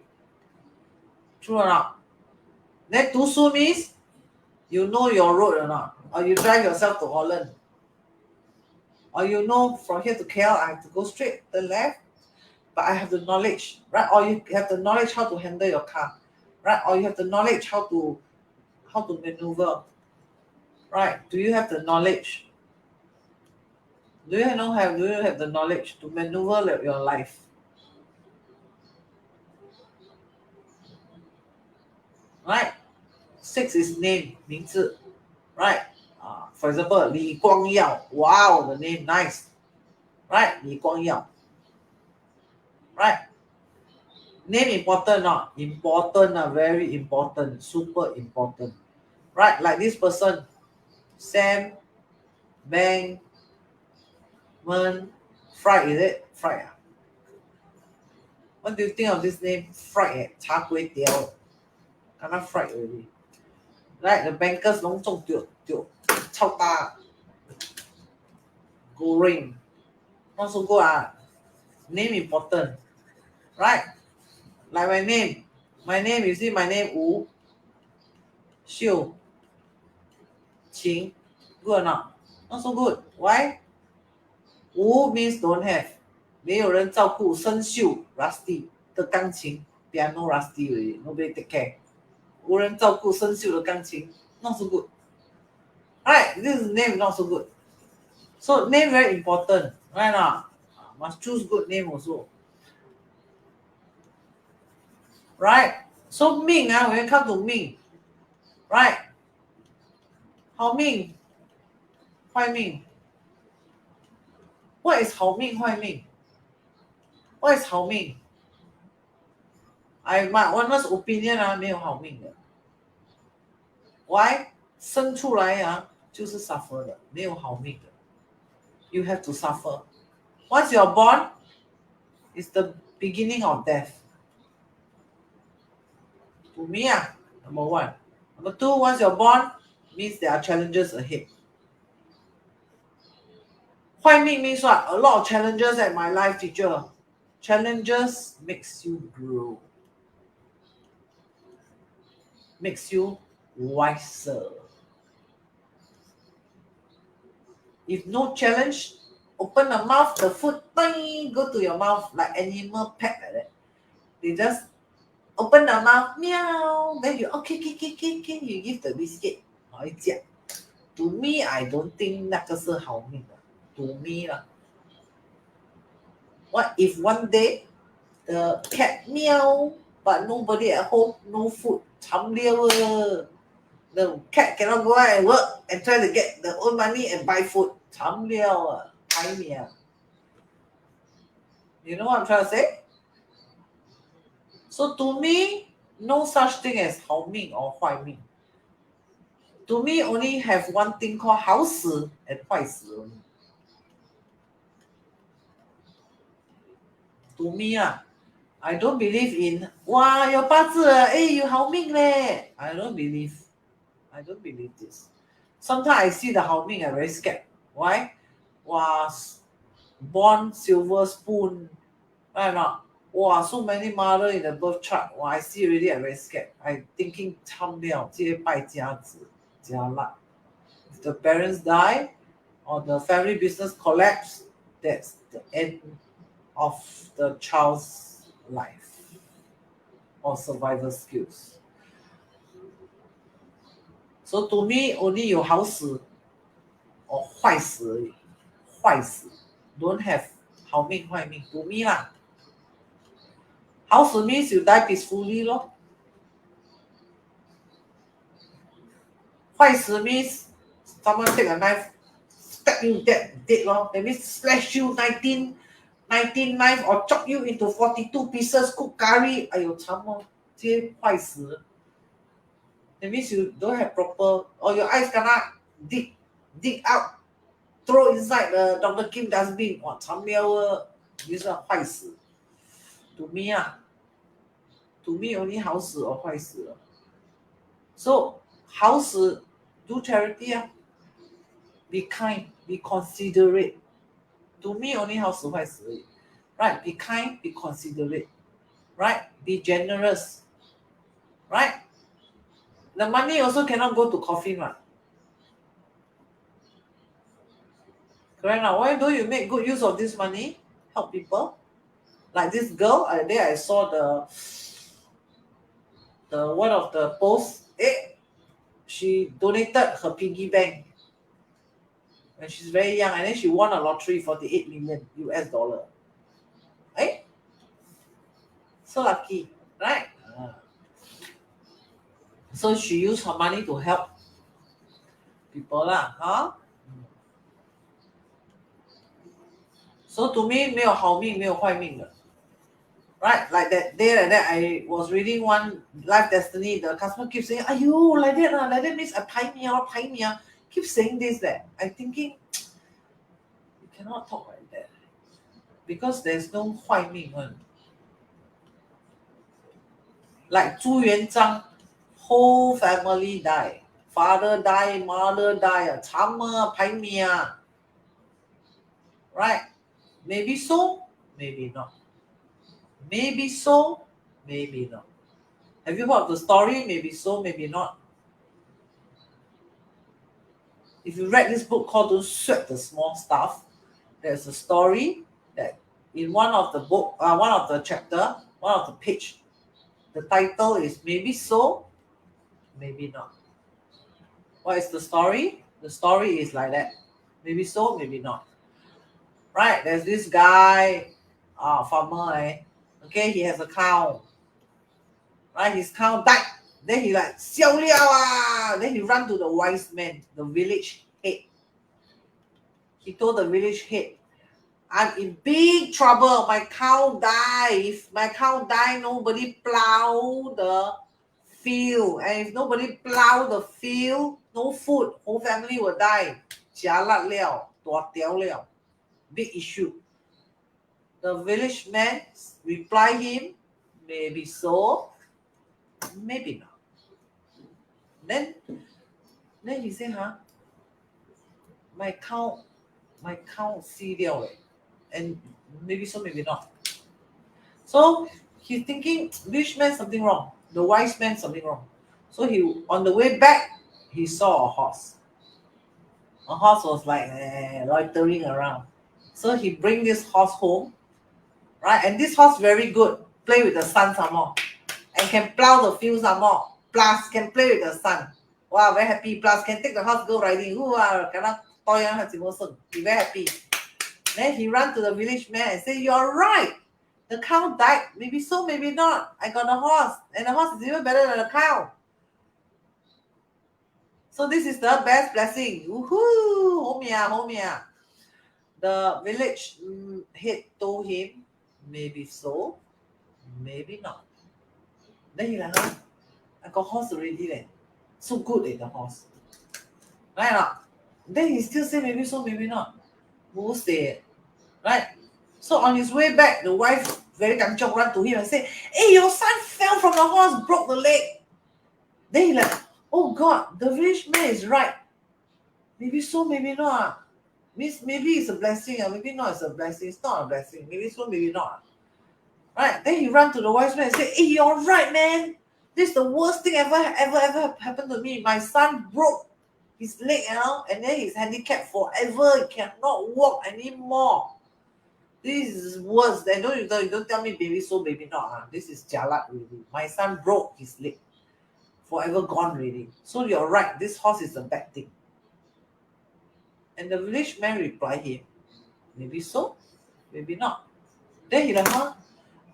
True or not? Then 读书 means you know your road or not? Or you drive yourself to Holland. Or you know from here to KL, I have to go straight, turn left. but I have the knowledge, right? Or you have the knowledge how to handle your car, right? Or you have the knowledge how to maneuver, right? Do you have the knowledge? Do you have the knowledge to maneuver your life? Right? 6 is name, 名字, right? For example, 李光耀. Wow, the name nice. Right? 李光耀. Right? Name important, not important, very important, super important. Right? Like this person, Sam, Bang, Fried, is it? Fried. What do you think of this name? Fried, char kway teow. Kind fried already. Right? The bankers 隆重超大 goreng. Not so good. Name important. Right? Like my name. You see my name Wu Xiu Qing. Good or not? Not so good. Why? Wu means don't have. 没有人照顾生锈 rusty 的钢琴 piano rusty already. Nobody take care. 无人照顾生锈的钢琴 not so good. Right? This name not so good. So name very important. Right now, must choose good name also. Right? So Ming, when it comes to Ming, right? Hao Ming, Huai Ming. What is Hao Ming, Huai Ming? What is Hao Ming? My honest opinion 没有好命的。Why? 生出来就是 suffer 的，没有好命的。You have to suffer. Once you're born, it's the beginning of death. To me, number one. Number two, once you're born, means there are challenges ahead. 坏命 means what? A lot of challenges at my life, teacher. Challenges makes you grow. Makes you wiser. If no challenge, open the mouth, the food go to your mouth like animal pet like that. They just open the mouth, meow. Then you okay, you give the biscuit. To me, I don't think 那个是好命的。To me lah. What if one day the cat meow, but nobody at home, no food, 惨了. The cat cannot go out and work and try to get the own money and buy food. 惨了排名. You know what I'm trying to say? So to me, no such thing as 好命 or 坏命. To me, only have one thing called 好死 and 坏死 only. To me, I don't believe in, wow, your 八字, you 好命 leh. I don't believe this. Sometimes I see the 好命, I'm very scared. Why? Wow, born silver spoon. Right or not? Wow, so many mother in the birth chart. Wow, I see already, I'm very scared. I thinking 惨了，这些败家子，家烂. If the parents die or the family business collapse, that's the end of the child's life or survival skills. So to me, only 有好死 or 坏死而已。坏死 don't have 好命坏命 to me lah. 好死 means you die peacefully 咯。坏死 means someone take a knife, stab you dead lor. That means slash you 19 knife or chop you into 42 pieces, cook curry. 哎呦惨哦，这些坏死。That means you don't have proper, or your eyes cannot dig out, throw inside the Dr. Kim dustbin. 哇，惨了你是坏死。To me to me only 好死 or 坏死。So 好死 do charity be kind, be considerate. To me only 好死坏死而已。Right? Be kind, be considerate. Right? Be generous. Right? The money also cannot go to coffin, right? Correct now. Why don't you make good use of this money? Help people. Like this girl, there I saw the one of the posts. She donated her piggy bank when she's very young, and then she won a lottery, 48 million US dollar. Eh? So lucky, right? So she used her money to help people lah, huh? So to me, 没有好命，没有坏命的。Right, like that day, like that, I was reading one Life Destiny. The customer keeps saying, "Ayo, like that means I pay me." Keep saying this, that I'm thinking, you cannot talk like that because there's no 坏命 one. Like Zhu Yuanzhang, whole family die, father die, mother die, 长么排名, right? Maybe so, maybe not. Maybe so, maybe not. Have you heard the story? Maybe so, maybe not. If you read this book called Don't Sweat the Small Stuff, there's a story that in one of the book, one of the chapter, one of the page, the title is Maybe So, Maybe Not. What is the story? The story is like that. Maybe so, maybe not. Right, there's this guy, farmer, okay, he has a cow. Right, his cow died. Then he like, 笑了啊! Then he run to the wise man, the village head. He told the village head, I'm in big trouble. My cow died. If my cow died, nobody plow the field. And if nobody plow the field, no food. Whole family will die. Jialat liao, tua tiao liao. Big issue. The village man reply him, maybe so, maybe not. Then he say, my cow see liao, and maybe so, maybe not. So he's thinking, village man something wrong. The wise man something wrong. So he on the way back, he saw a horse. A horse was like loitering around. So he bring this horse home, right? And this horse very good, play with the sun some more, and can plow the field some more. Plus can play with the sun. Wow, very happy. Plus can take the horse go riding. He very happy. Then he ran to the village man and say, "You're right. The cow died. Maybe so, maybe not. I got a horse, and the horse is even better than the cow. So this is the best blessing. Woohoo! Homia. The village head told him, maybe so, maybe not. Then he like, I got horse already then. So good the horse. Right or not? Then he still say maybe so, maybe not. Who say? Right? So on his way back, the wife very kanchong run to him and say, hey, your son fell from the horse, broke the leg. Then he like, oh God, the village man is right. Maybe so, maybe not. Means maybe it's a blessing, or maybe not it's a blessing. It's not a blessing. Maybe so, maybe not. Right? Then he run to the wise man and say, hey, you're right, man. This is the worst thing ever happened to me. My son broke his leg, and then he's handicapped forever. He cannot walk anymore. This is worse. Then you don't tell me baby so, baby not. This is jialat really. My son broke his leg. Forever gone really. So you're right. This horse is a bad thing. And the village man replied him, maybe so, maybe not. Then he like,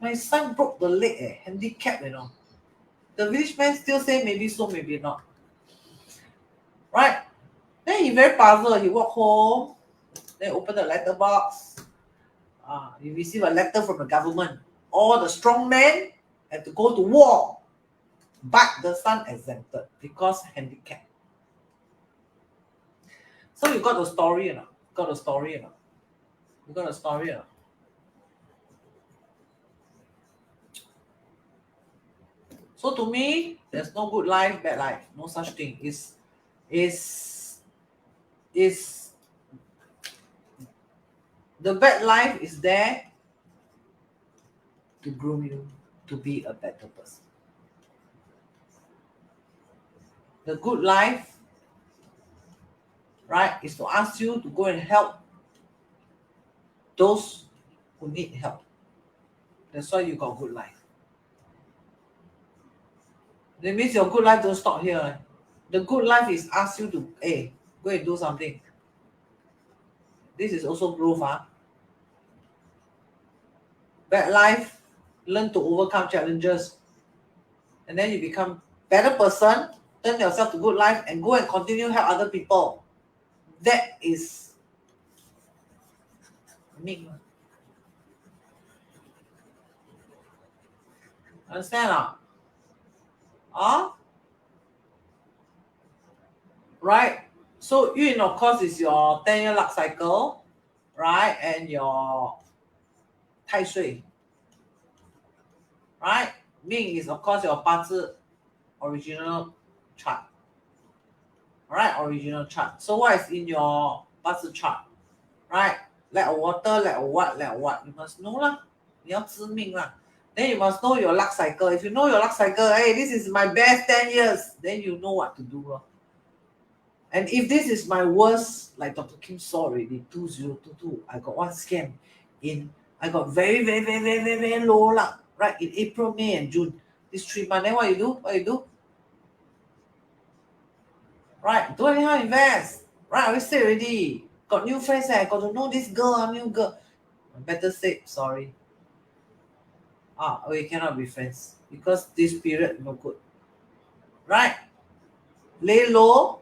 my son broke the leg, handicapped, The village man still say maybe so, maybe not. Right? Then he very puzzled. He walked home, then open the letter box. He received a letter from the government. All the strong men had to go to war. But the son exempted because handicapped. So you got the story, You got the story, So to me, there's no good life, bad life. No such thing. Is the bad life is there to groom you to be a better person. The good life, right, is to ask you to go and help those who need help. That's why you got good life. That means your good life don't stop here. The good life is ask you to, hey, go and do something. This is also growth. Bad life, learn to overcome challenges. And then you become better person, turn yourself to good life, and go and continue help other people. That is me. Understand? Right? So Yun, of course, is your 10-year luck cycle, right? And your Tai Shui. Right? Ming is, of course, your Bazi original chart. Alright, original chart. So what is in your Bazi chart? Right? Like water, like what? You must know lah. 你要知命啦. Then you must know your luck cycle. If you know your luck cycle, hey, this is my best 10 years, then you know what to do. And if this is my worst, like Dr. Kim saw already, 2022, I got one scam I got very, very, very, very, very, very low luck, right? In April, May, and June. These 3 months, then what you do? Right? Don't anyhow invest. Right? I always say already. Got new friends, got to know this girl, new girl. Better say sorry. We cannot be friends because this period no good. Right? Lay low.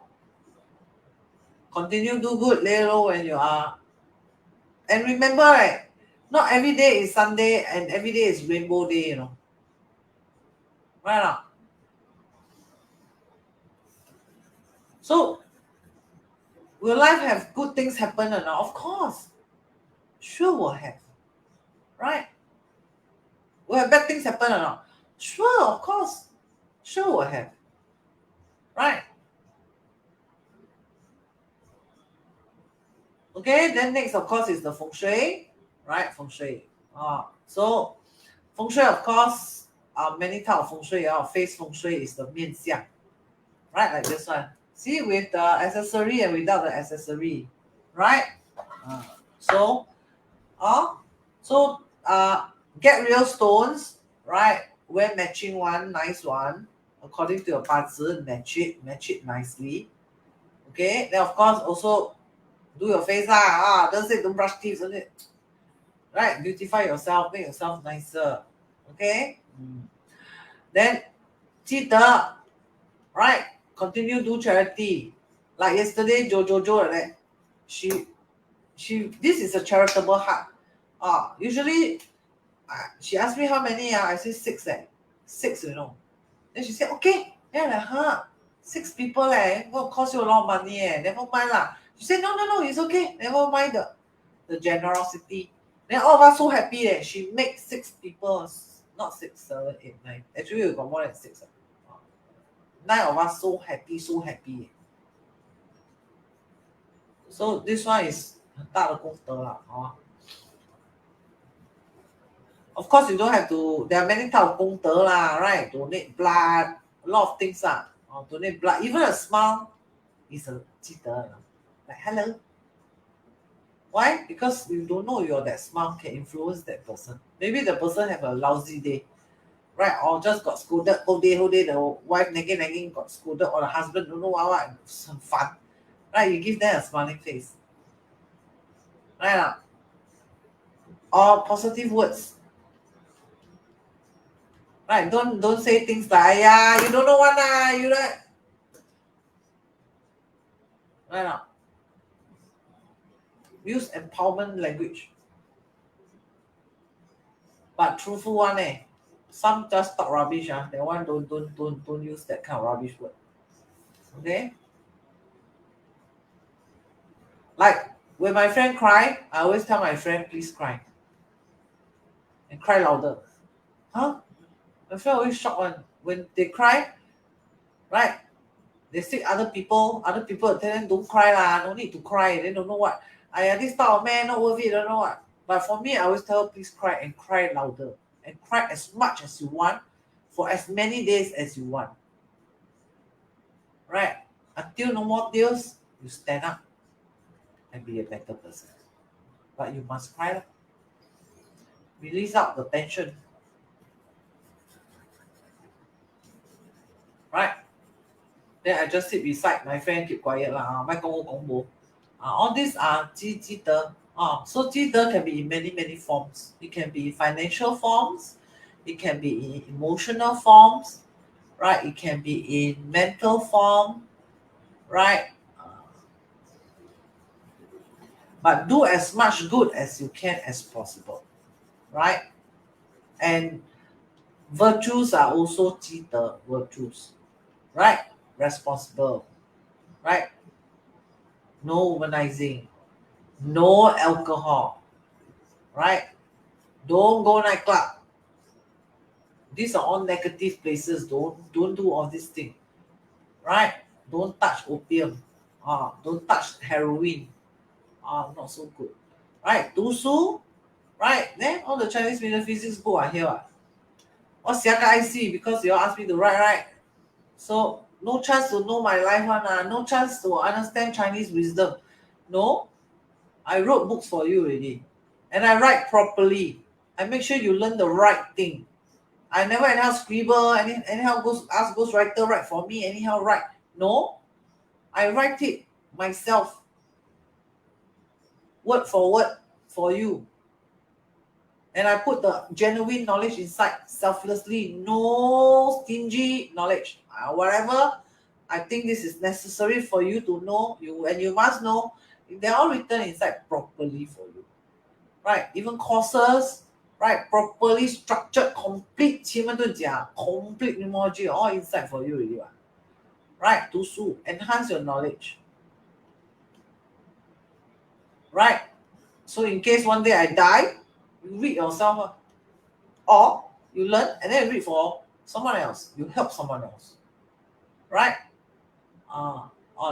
Continue do good. Lay low when you are. And remember, right? Not every day is Sunday and every day is rainbow day, you know. Right now. So, will life have good things happen or not? Of course. Sure will have. Right? Will have bad things happen or not? Sure, of course. Sure will have. Right? Okay, then next, of course, is the feng shui. Right? Feng shui. So, feng shui, of course, many types of feng shui. Face feng shui is the 面相. Right? Like this one. See, with the accessory and without the accessory. Right? So, get real stones, right? Wear matching one, nice one, according to your bazi, match it nicely. Okay, then of course also do your face don't say don't brush teeth, right? Beautify yourself, make yourself nicer. Okay, then 记得, right? Continue do charity. Like yesterday, Jojo like that. She this is a charitable heart. Usually she asked me how many. I said 6. 6, you know. Then she said, okay. Then I'm like, 6 people will cost you a lot of money. Never mind lah. She said, no, it's okay. Never mind the generosity. Then all of us so happy. She make 6 people, not 6, 7, 8, 9. Actually, we got more than 6. 9 of us so happy. So this one is 很大的功德啦. Of course, you don't have to. There are many types of 功德 lah, right? Donate blood, a lot of things donate blood. Even a smile is a 积德. Like hello. Why? Because you don't know that smile can influence that person. Maybe the person have a lousy day, right? Or just got scolded whole day. The wife nagging got scolded, or the husband don't know what. Some fun, right? You give them a smiling face, right? Or positive words. Right, don't say things like, you don't know what you don't. Right now. Use empowerment language. But truthful one, some just talk rubbish. That one don't use that kind of rubbish word. Okay? Like when my friend cry, I always tell my friend, please cry. And cry louder. My friend always shocked when they cry, right? They see other people tell them don't cry lah, no need to cry. They don't know what. This type of man not worth it, don't know what. But for me, I always tell please cry and cry louder. And cry as much as you want for as many days as you want. Right? Until no more tears, you stand up and be a better person. But you must cry. Release out the tension. right? Then I just sit beside my friend, keep quiet lah. All these are 积德. So 积德 can be in many forms. It can be financial forms. It can be in emotional forms, right? It can be in mental form, right? But do as much good as you can as possible, right? And virtues are also 积德 virtues, right? Responsible, right? No womanizing, no alcohol, right? Don't go nightclub. These are all negative places. Don't do all these things, right? Don't touch opium. Don't touch heroin. Not so good, right? 读书, right? Then all the Chinese metaphysics book are here. What's the IC? Because you all asked me to write, right? So no chance to know my life one. No chance to understand Chinese wisdom. No, I wrote books for you already, and I write properly. I make sure you learn the right thing. I never anyhow scribble, anyhow ask ghostwriter write for me, anyhow write. No, I write it myself, word for word for you. And I put the genuine knowledge inside selflessly, no stingy knowledge. Whatever I think this is necessary for you to know, you must know, they're all written inside properly for you. Right? Even courses, right? Properly structured, complete 奇门遁甲, complete numerology, all inside for you already. Right? 读书, enhance your knowledge. Right? So in case one day I die, you read yourself, or you learn and then you read for someone else. You help someone else. Right?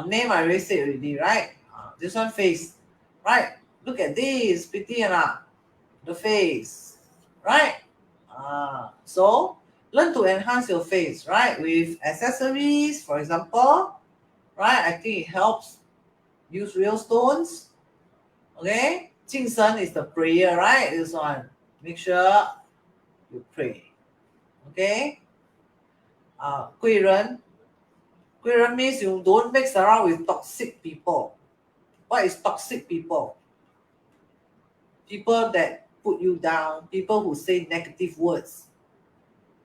Name I already said already, right? This one face. Right? Look at this, pretty enough. The face. Right? So learn to enhance your face, right? With accessories, for example. Right? I think it helps. Use real stones. Okay? 敬神 is the prayer, right? This one. Make sure you pray. Okay? 贵人 means you don't mix around with toxic people. What is toxic people? People that put you down, people who say negative words,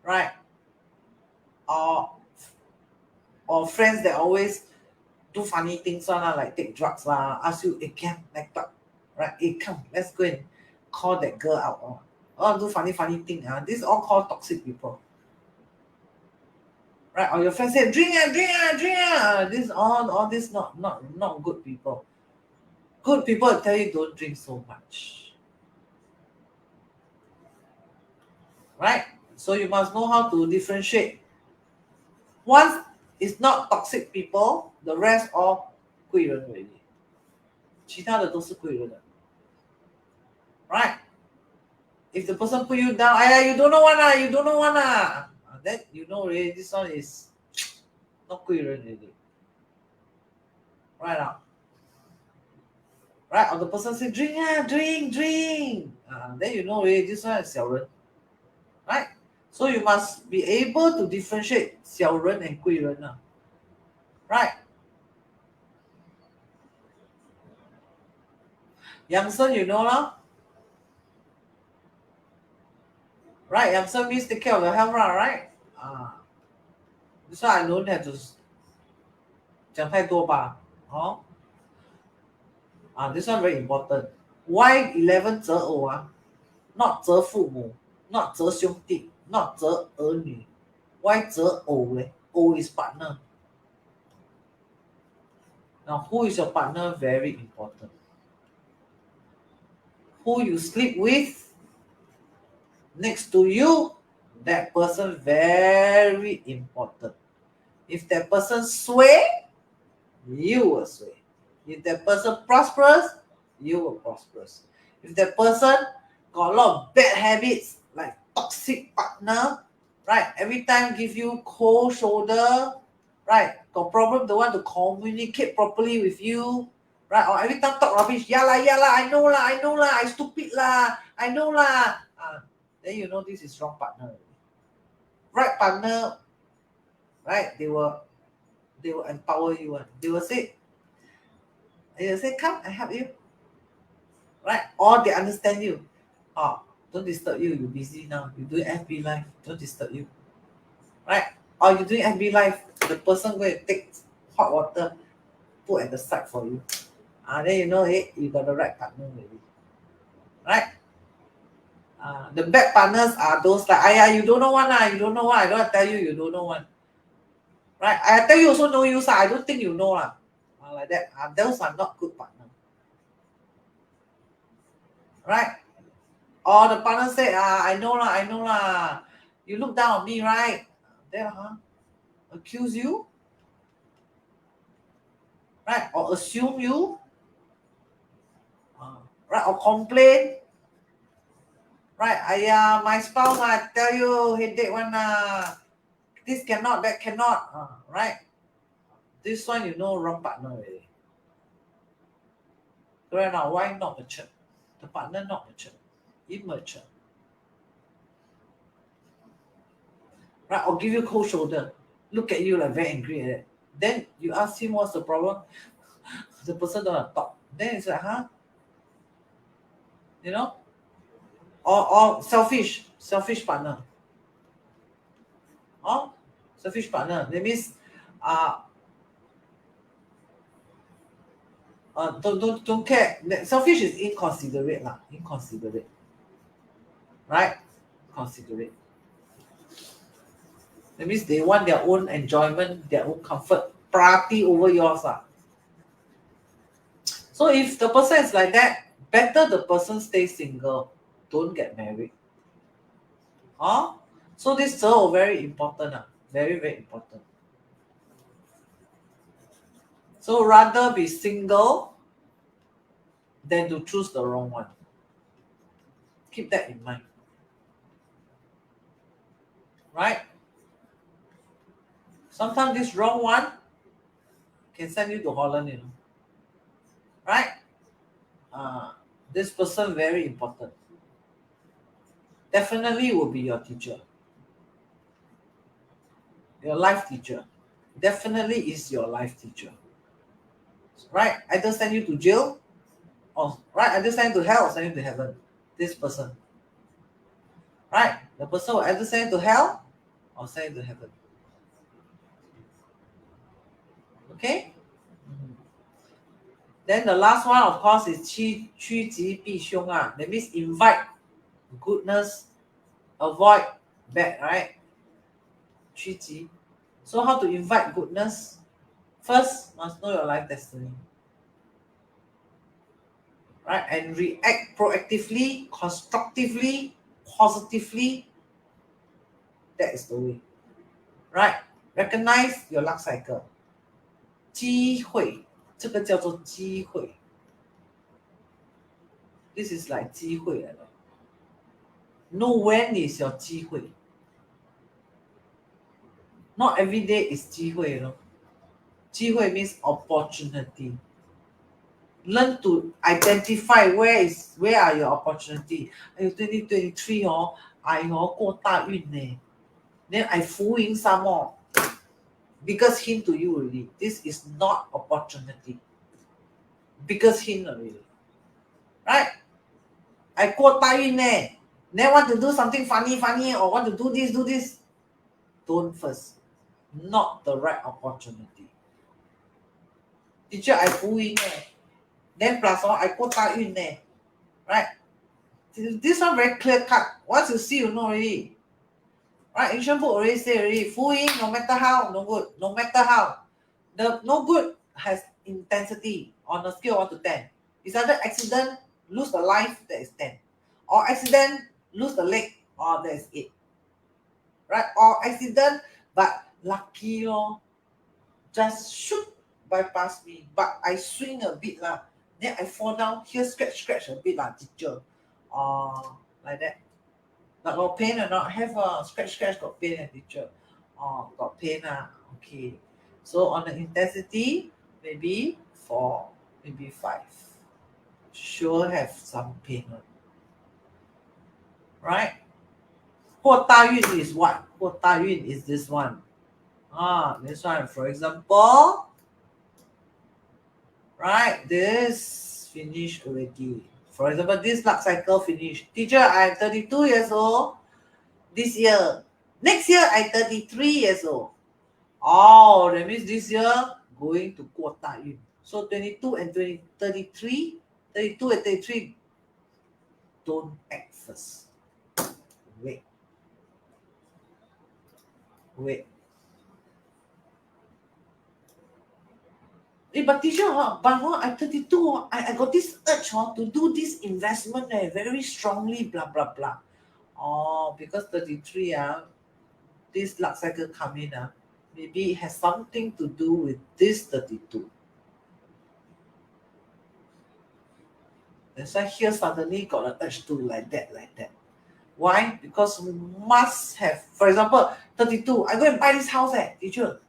right? Or friends that always do funny things, like take drugs, ask you, can nightclub, right? Come, let's go and call that girl out. Do funny thing. This is all called toxic people. Right? Or your friend say, drink. This all this not good people. Good people will tell you don't drink so much. Right? So you must know how to differentiate. Once it's not toxic people, the rest all 贵人 already. 其他的都是贵人的. Right? If the person put you down, you don't know one, then you know already this one is not 贵人 already. Right now. Right? Or the person say, drink. Then you know already this one is 小人. Right? So you must be able to differentiate 小人 and 贵人. Right? 养生 you know lah. Right? 养生 means take care of your health, right? This one I don't have to 讲太多吧. This one very important. Why 11择偶not 择父母, not 择兄弟, not 择儿女. Why 择偶嘞? 偶 is partner. Now who is your partner? Very important. Who you sleep with next to you, that person very important. If that person sway, you will sway. If that person prosperous, you will prosperous. If that person got a lot of bad habits, like toxic partner, right? Every time give you cold shoulder, right? Got problem, don't want to communicate properly with you, right? Or every time talk rubbish, yeah lah, I know lah, I stupid lah, I know lah. Then you know this is wrong partner. Right partner, right? They will empower you. They will say, come, I help you. Right? Or they understand you. Oh, don't disturb you. You're busy now. You're doing FB live. Don't disturb you. Right? Or you're doing FB live. The person going to take hot water, put at the side for you. Then you know, hey, you got the right partner already. Right? The bad partners are those like, you don't know one, you don't know one. I don't tell you, you don't know one. Right? I tell you also no use. I don't think you know. Like that. Those are not good partners. Right? Or the partner say, I know lah. You look down on me, right? Then accuse you, right? Or assume you, right? Or complain, right? My spouse, I tell you, headache one, this cannot, that cannot, right? This one, you know, wrong partner already. Correct now? Why not mature? The partner not mature, immature, right? Or give you cold shoulder, look at you like very angry at it. Then you ask him what's the problem. The person don't want to talk. Then it's like, you know, or selfish partner. Selfish partner. That means, don't care. Selfish is inconsiderate lah. Inconsiderate, right? Considerate. That means they want their own enjoyment, their own comfort, priority over yours lah. So if the person is like that, better the person stay single. Don't get married. So this is very important. Very, very important. So rather be single than to choose the wrong one. Keep that in mind. Right? Sometimes this wrong one can send you to Holland, you know. Right? This person very important. Definitely will be your teacher. Your life teacher. Definitely is your life teacher. Right? Either send you to jail, or right, either send you to hell or send you to heaven. This person. Right? The person will either send you to hell or send you to heaven. Okay? Then the last one, of course, is 趋吉避凶. That means invite goodness, avoid bad, right? 趋吉. So how to invite goodness? First, must know your life destiny. Right? And react proactively, constructively, positively. That is the way. Right? Recognize your luck cycle. 机会，这个叫做机会。This is like 机会来的。Know when is your 机会。Not every day is 机会咯。机会 means opportunity. Learn to identify where are your opportunity. 2023 I 过大运呢。Then I 浮盈 some more. Biggest hint to you already. This is not opportunity. Biggest hint already. Right? I 过大运呢。Then want to do something funny or want to do this. Don't first. Not the right opportunity. Teacher, I 浮盈呢。Then plus I 过大运呢。Right? This one very clear cut. Once you see, you know already. Right? Ancient book already say already. 浮盈 no matter how, no good. No matter how. The no good has intensity on a scale of 1 to 10. It's either accident, lose the life, that is 10. Or accident, lose the leg, or that is 8. Right? Or accident, but lucky just shoot bypass me. But I swing a bit lah. Then I fall down, here scratch a bit lah, teacher. Like that. But got pain or not? Have a scratch, got pain, teacher. Got pain. Okay. So on the intensity, maybe 4, maybe 5. Sure have some pain. Right? 过大运 is what? 过大运 is this one. This one, for example, right? This finished already. For example, this luck cycle finished. Teacher, I'm 32 years old this year. Next year, I'm 33 years old. Oh, that means this year going to quota in. So 22 and 33, 32 and 33, don't act first. Wait. But teacher, I'm 32. I got this urge to do this investment very strongly, blah, blah, blah. Oh, because 33, this luck cycle come in, maybe it has something to do with this 32. That's why here suddenly got an urge to like that. Why? Because must have, for example, 32, I go and buy this house, teacher.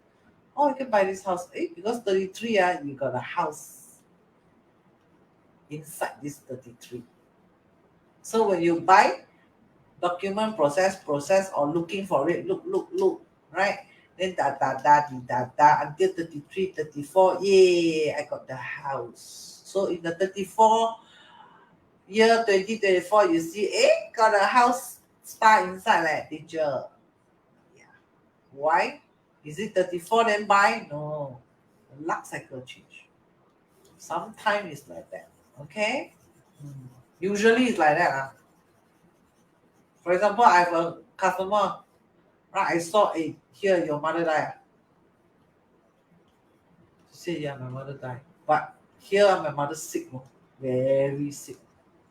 Oh, you can buy this house. Because 33, you got a house inside this 33. So when you buy, document, process, or looking for it, look, right? Then until 33, 34, yay, I got the house. So in the 34 year 2024, you see, got a house star inside, teacher. Yeah. Why? Is it 34 then buy? No. The luck cycle change. Sometimes it's like that. Okay? Usually it's like that. For example, I have a customer, right? I saw here your mother died. She said, yeah, my mother died. But here my mother's sick, very sick.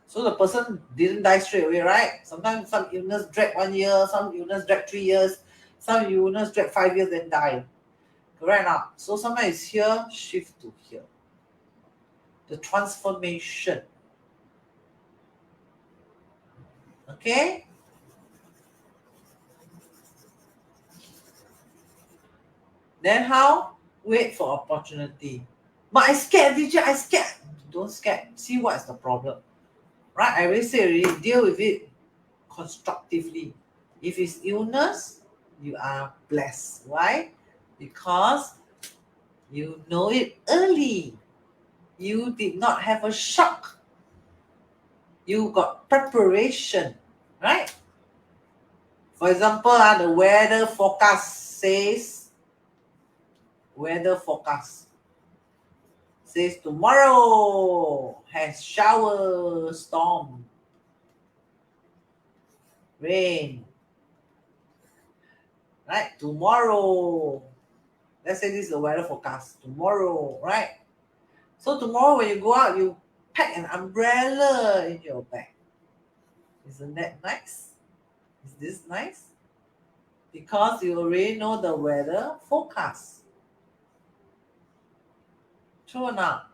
So the person didn't die straight away, right? Sometimes some illness drag 1 year, some illness drag 3 years, some illness drag 5 years, then die. Correct now. So sometimes here, shift to here. The transformation. Okay? Then how? Wait for opportunity. But I scared, teacher, I scared. Don't scare. See what is the problem. Right? I already say already, deal with it constructively. If it's illness, you are blessed. Why? Because you know it early. You did not have a shock. You got preparation, right? For example, the weather forecast says tomorrow has shower, storm, rain. Right? Tomorrow. Let's say this is the weather forecast. Tomorrow, right? So tomorrow when you go out, you pack an umbrella in your bag. Isn't that nice? Is this nice? Because you already know the weather forecast. True or not?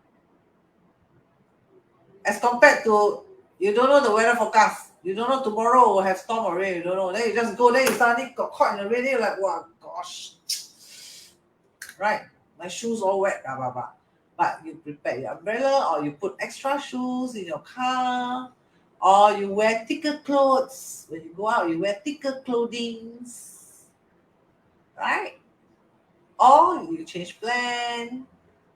As compared to you don't know the weather forecast. You don't know tomorrow will have storm or rain. You don't know. Then you just go there, you suddenly got caught in the rain. You're like, wow, gosh. Right? My shoes all wet, blah, blah, blah. But you prepare your umbrella, or you put extra shoes in your car, or you wear thicker clothes. When you go out, you wear thicker clothing. Right? Or you change plan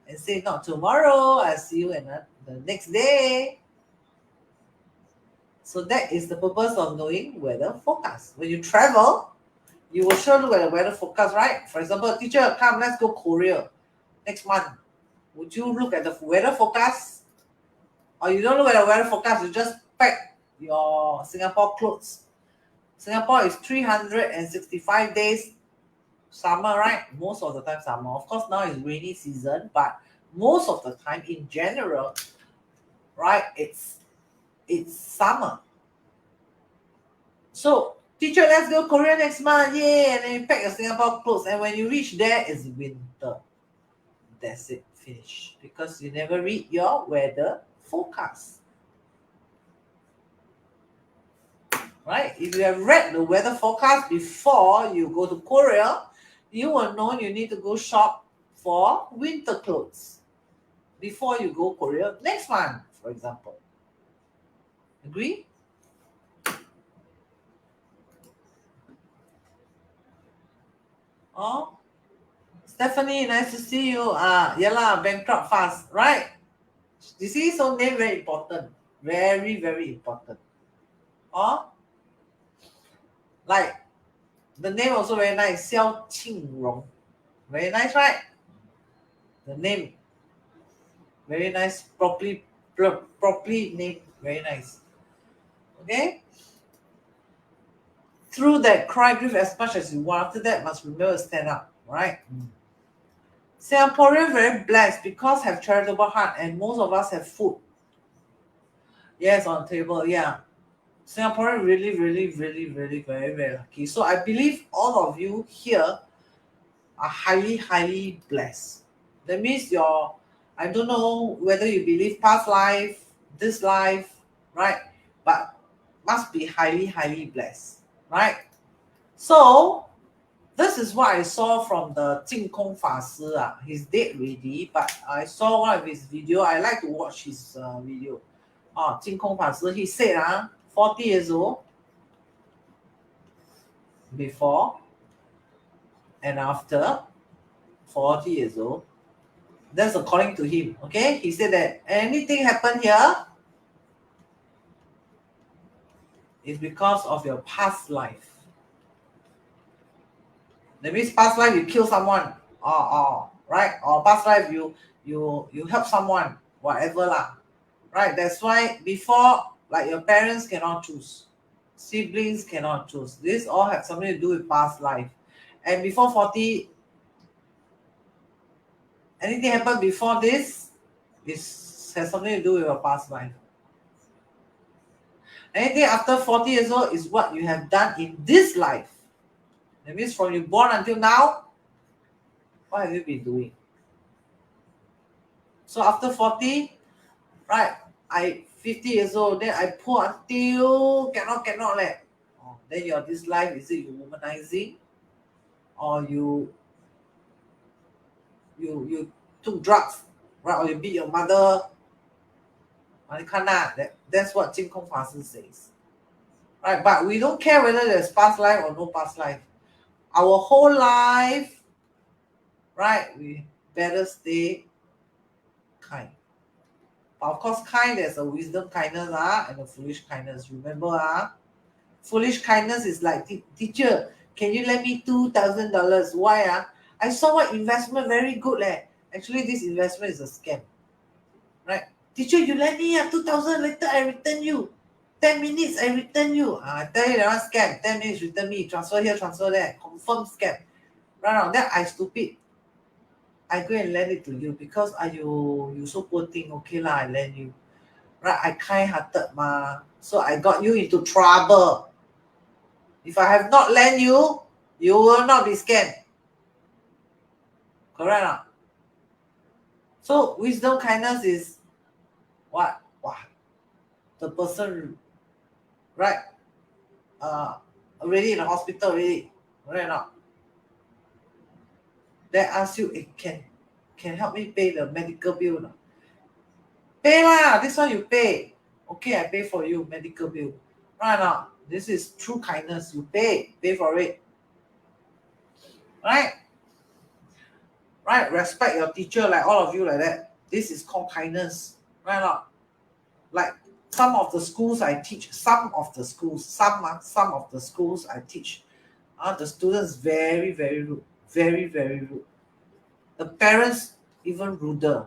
and say, not tomorrow, I'll see you the next day. So that is the purpose of knowing weather forecast. When you travel, you will sure look at the weather forecast, right? For example, teacher, come, let's go Korea next month. Would you look at the weather forecast? Or you don't look at the weather forecast, you just pack your Singapore clothes. Singapore is 365 days summer, right? Most of the time summer. Of course, now is rainy season, but most of the time in general, right, it's summer. So, teacher, let's go Korea next month. Yay! And then you pack your Singapore clothes. And when you reach there, it's winter. That's it. Finish. Because you never read your weather forecast. Right? If you have read the weather forecast before you go to Korea, you will know you need to go shop for winter clothes before you go Korea next month, for example. Agree? Oh, Stephanie, nice to see you. Yeah lah, bankrupt fast, right? You see, so name very important. Very, very important. Oh, like the name also very nice. Xiao Qingrong. Very nice, right? The name. Very nice. Properly named. Very nice. Okay? Through that, cry, grieve as much as you want. After that, must remember to stand up. Right? Singaporean very blessed because have charitable heart and most of us have food. Yes, on table, yeah. Singaporean really, really, really, really very, very lucky. So I believe all of you here are highly, highly blessed. That means I don't know whether you believe past life, this life, right? But must be highly, highly blessed, right? So this is what I saw from the Jing Kong Fa Shi. He's dead already, but I saw one of his video. I like to watch his video. Jing Kong Fa Shi, he said 40 years old, before and after 40 years old. That's according to him. Okay, he said that anything happen here is because of your past life. That means past life you kill someone, or right, or past life you help someone, whatever lah, right? That's why before, like, your parents cannot choose, siblings cannot choose. This all have something to do with past life. And before 40, anything happen before this has something to do with your past life. Anything after 40 years old is what you have done in this life. That means from you born until now, what have you been doing? So after 40, right, I 50 years old, then I poor until cannot let. Then your this life, is it you womanizing, or you took drugs, right, or you beat your mother? That's what Jing Kong Fa Shi says. Right, but we don't care whether there's past life or no past life. Our whole life, right, we better stay kind. But of course, kind, there's a wisdom kindness and a foolish kindness. Remember, foolish kindness is like, teacher, can you lend me $2,000? Why? I saw what investment very good. Actually, this investment is a scam. Right? Teacher, you lend me 2,000, later I return you. 10 minutes, I return you. I tell you, that one scam. 10 minutes, return me. Transfer here, transfer there. Confirm scam. Right now, then I stupid. I go and lend it to you because you so poor thing. Okay lah, I lend you. Right? I kind-hearted ma. So I got you into trouble. If I have not lent you, you will not be scammed. Correct or not? So wisdom kindness is what? The person, right? Already in the hospital already. Right or not? They ask you, can help me pay the medical bill now? Pay lah, this one you pay. Okay, I pay for you, medical bill. Right now, this is true kindness. You pay for it. Right? Right? Respect your teacher, like all of you like that. This is called kindness. Right now, like some of the schools I teach, some of the schools I teach, the students very, very rude. Very, very rude. The parents even ruder.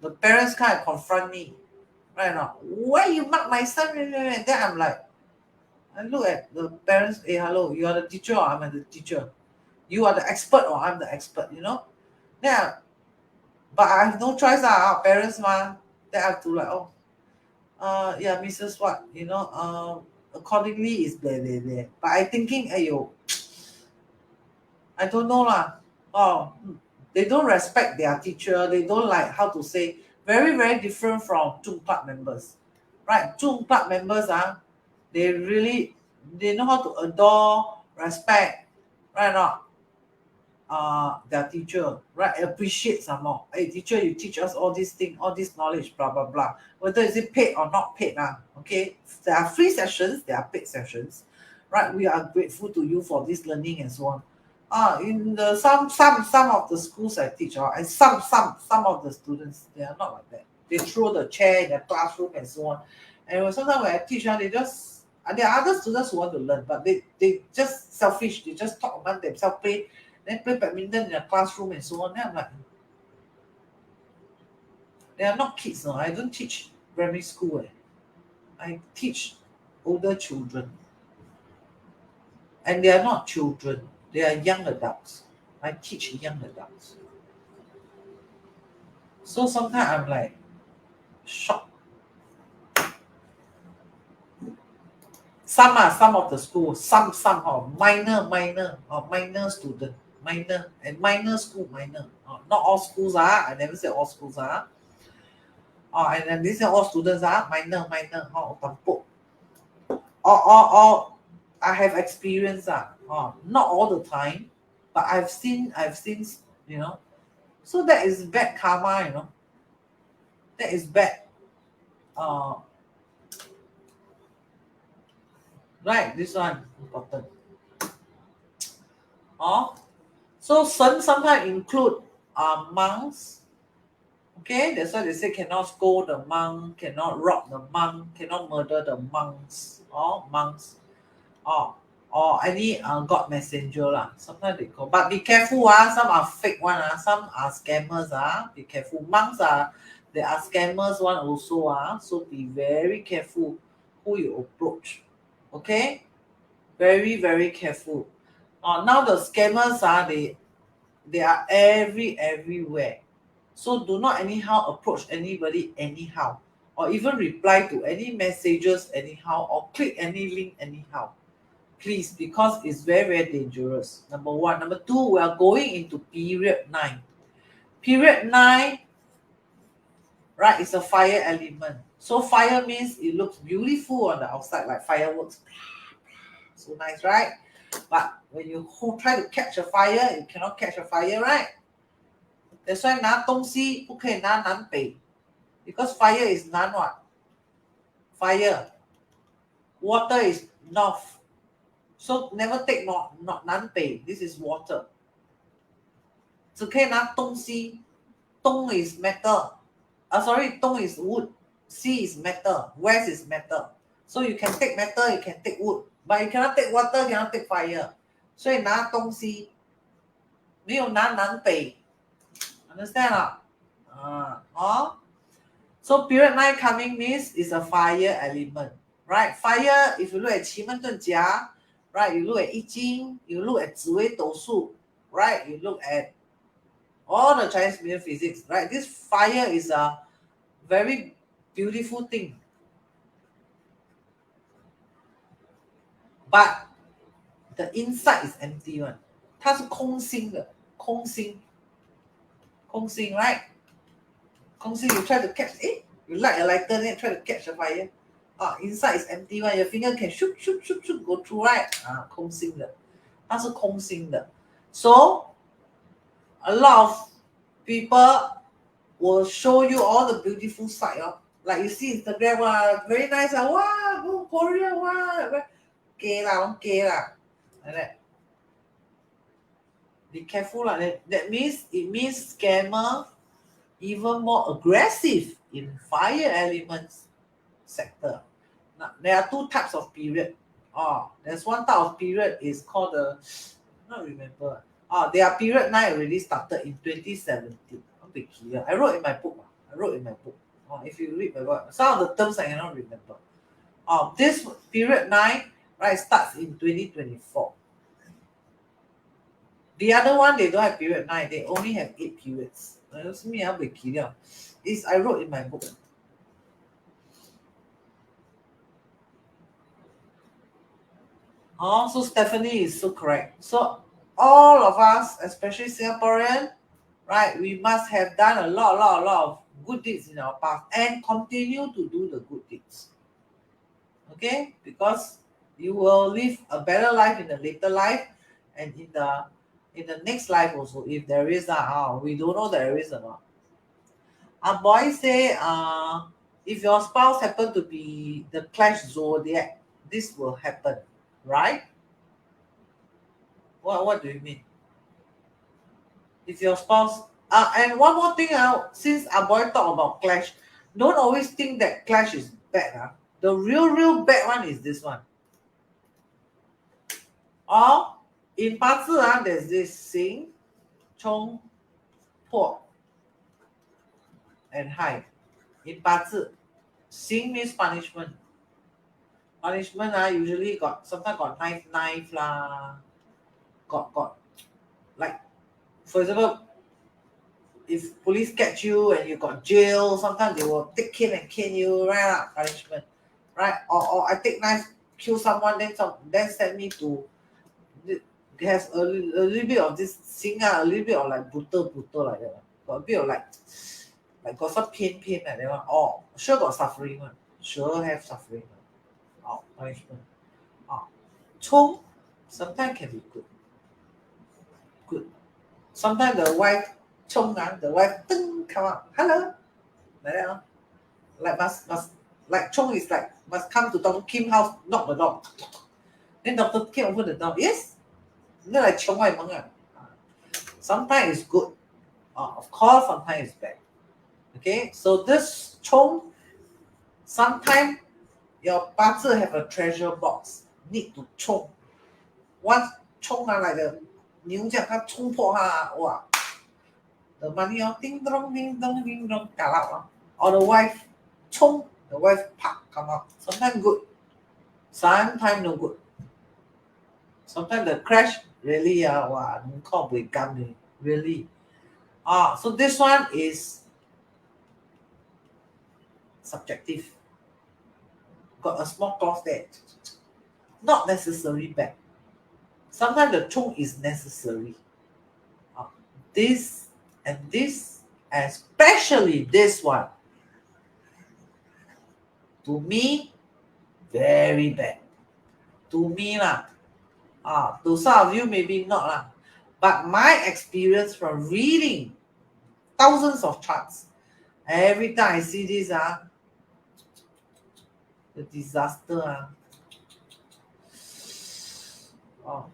The parents kind of confront me. Right now, why you mark my son? Then I'm like, I look at the parents. Hey, hello, you are the teacher or I'm the teacher? You are the expert or I'm the expert? Yeah, but I have no choice. Our parents, ma. Then I have to like, yeah, Mrs. What? Accordingly is blah blah blah. But I thinking, ayo, I don't know lah. They don't respect their teacher. They don't like, how to say, very, very different from Zung Club members. Right? Zung Club members, they know how to adore, respect, right or not? Their teacher, right? Appreciate some more. Hey, teacher, you teach us all these things, all this knowledge, blah, blah, blah. Whether is it paid or not paid, okay? There are free sessions, there are paid sessions, right? We are grateful to you for this learning and so on. In the some of the schools I teach, and some of the students, they are not like that. They throw the chair in the classroom and so on. And sometimes when I teach, they just there are other students who want to learn, but they just selfish. They just talk about themselves, play badminton in the classroom and so on. Then I'm like, they are not kids. No, I don't teach primary school. I teach older children, and they are not children. They are young adults. I teach young adults. So sometimes I'm like shocked. Some of the schools, some minor student, minor school, not all schools are. I never say all schools are. And then these are all students are minor, tampuk. Or I have experience not all the time, but I've seen, so that is bad karma, that is bad. Right, this one important. So Sun sometimes include monks. Okay, that's why they say cannot scold the monk, cannot rob the monk, cannot murder the monks, or monks, or any god messenger lah. Sometimes they call, but be careful some are fake one some are scammers be careful. Monks there are scammers one also so be very careful who you approach. Okay, very very careful. Now the scammers they are everywhere. So do not anyhow approach anybody anyhow, or even reply to any messages anyhow, or click any link anyhow. Please, because it's very, very dangerous. Number one. Number two, we are going into period 9. Period 9, right, is a fire element. So fire means it looks beautiful on the outside, like fireworks. So nice, right? But when you try to catch a fire, you cannot catch a fire, right? That's why 拿东西不可以拿南北 because fire is 南 what? Fire. Water is north. So never take not 南北. This is water. 只可以拿东西. Dong is metal. Sorry, Dong is wood. Sea is metal. West is metal. So you can take metal, you can take wood. But you cannot take water, you cannot take fire. 所以拿东西没有拿南北. Understand? So period 9 coming means is a fire element, right? Fire, if you look at 奇门遁甲, right? You look at 易经, you look at 紫微斗数, right? You look at all the Chinese medium physics, right? This fire is a very beautiful thing. But the inside is empty one. 它是空心的，空心 right? 空心 you try to catch, you light a lighter, then you try to catch a fire. Inside is empty one. Your finger can shoot go through, right? 空心的，它是空心的。So a lot of people will show you all the beautiful side. Like you see Instagram, very nice. Wow, go Korea, wow. Gay lah, like that. Be careful lah. That means it means scammer even more aggressive in fire elements sector. Now, there are two types of period. There's one type of period is called the, I don't remember. Their period 9 already started in 2017. I wrote in my book. If you read my book, some of the terms I cannot remember. This period 9, right, starts in 2024. The other one, they don't have period 9. They only have 8 periods. It's me, I wrote in my book. So Stephanie is so correct. So all of us, especially Singaporean, right, we must have done a lot of good deeds in our past and continue to do the good deeds. Okay? Because you will live a better life in the later life and in the next life also, if there is we don't know there is or not. Our boy say if your spouse happen to be the clash zodiac, this will happen, right? What do you mean? If your spouse, and one more thing, since our boy talk about clash, don't always think that clash is bad. The real bad one is this one. Or in 八字, there's this Xing, Chong, Po, and Hai. In 八字, Xing means punishment. Punishment usually sometimes got knife lah. Got like, for example, if police catch you and you got jail, sometimes they will take cane and cane you, right? Punishment, right? Or I take knife, kill someone, then send me to. It has a little bit of this Xing, a little bit of like brutal like that. Got a bit of like got some pain like that one. Oh, sure got suffering one. Sure have suffering one. Oh, punishment. Oh, Chong sometimes can be good. Good. Sometimes the wife Chong, the wife come out. Hello. Like that. Like must like Chong is like must come to Dr. Kim house, knock the door. Then Dr. Kim open the door. Yes. Then like Chong Wai Meng. Sometimes it's good. Of course, sometimes it's bad. Okay, so this Chong, sometimes your 八字 have a treasure box, need to Chong. Once Chong like the 牛这样，它冲破它，哇 the money ding dong ding dong ding dong out. Or the wife Chong, the wife come out. Sometimes good, sometimes no good. Sometimes the crash really wow, really. So this one is subjective. Got a small clause there. Not necessarily bad. Sometimes the Chong is necessary. This and this, especially this one, to me, very bad. To me lah. To some of you maybe not lah. But my experience from reading thousands of charts, every time I see this the disaster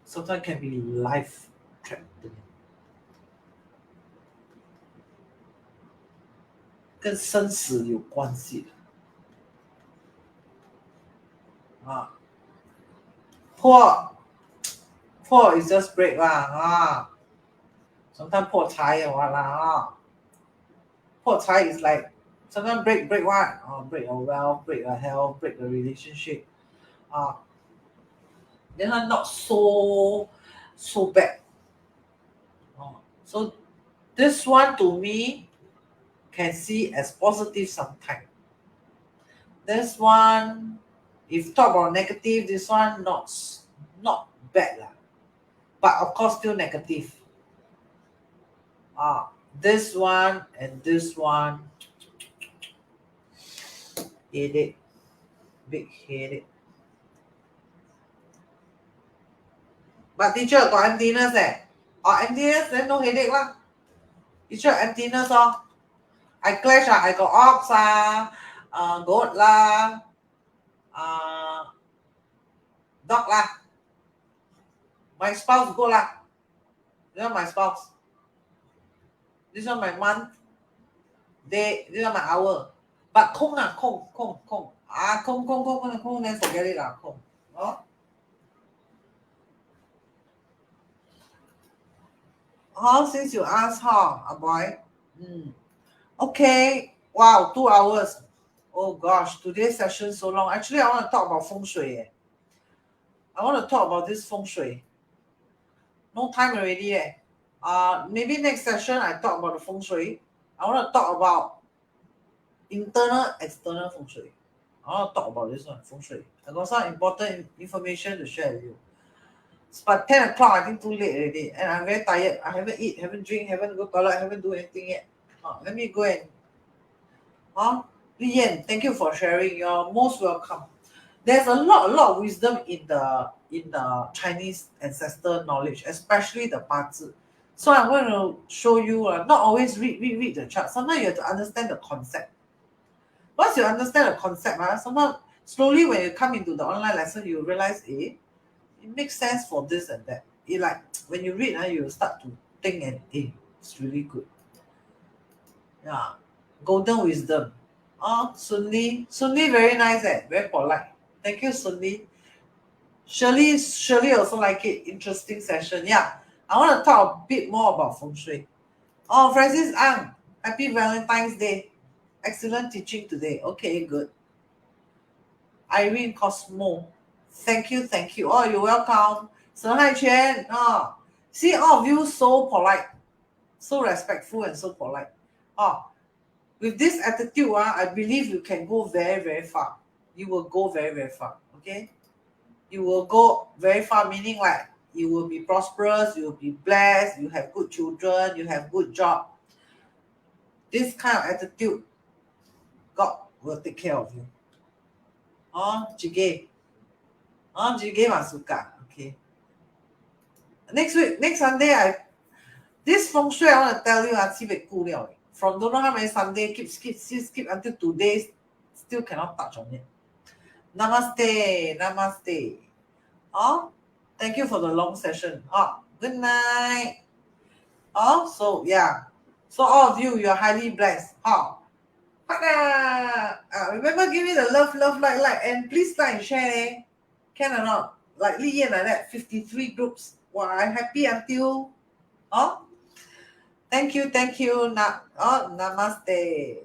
sometimes can be life threatening. 跟生死有关系的破 is just break lah sometimes 破财破财 is like sometimes break what break your wealth, break your health, break the relationship then not so bad so this one to me can see as positive sometimes. This one, if talk about negative, this one not bad lah. But of course still negative. This one and this one, headache, big headache. But teacher got emptiness emptiness then no headache lah. Teacher emptiness I clash I got ox goat lah, dog lah. My spouse go lah. This one my spouse. This one my month. Day. This one my hour. But kong kong. Kong then forget it lah. Kong. Since you asked boy. Okay. Wow, 2 hours. Oh gosh, today's session so long. Actually, I want to talk about feng shui. I want to talk about this feng shui. No time already. Maybe next session I talk about the feng shui. I want to talk about internal, external feng shui. I want to talk about this one, feng shui. I got some important information to share with you. But 10 o'clock, I think too late already. And I'm very tired. I haven't eat, haven't drink, haven't go toilet, haven't do anything yet. Let me go and Li Yan, thank you for sharing. You're most welcome. There's a lot of wisdom in the Chinese ancestor knowledge, especially the 八字. So I'm going to show you not always read the chart. Sometimes you have to understand the concept. Once you understand the concept, sometimes slowly when you come into the online lesson, you realize it makes sense for this and that. It like when you read, you start to think and It's really good. Yeah. Golden wisdom. Oh, Sunli. Sunli very nice, very polite. Thank you, Sunli. Shirley also like it. Interesting session. Yeah. I want to talk a bit more about feng shui. Oh, Francis Ang. Happy Valentine's Day. Excellent teaching today. Okay, good. Irene Cosmo. Thank you, thank you. Oh, you're welcome. Sir Hai Chen. Oh, see all of you so polite, so respectful and so polite. Oh, with this attitude, I believe you can go very, very far. You will go very, very far. Okay? You will go very far, meaning like you will be prosperous, you will be blessed, you have good children, you have good job. This kind of attitude, God will take care of you. Oh, Jige. Oh, Jige Masuka. Okay. Next week, next Sunday, this feng shui I want to tell you, sibei ku liao. From don't know how many Sunday, skip until today, still cannot touch on it. Namaste, namaste. Oh, thank you for the long session. Oh, good night. Oh, so yeah. So all of you, you're highly blessed. Oh, remember, give me the love, like, and please like and share. Eh? Can or not? Like Li Yan like that, 53 groups. Wow, I'm happy until. Oh, thank you. Oh, namaste.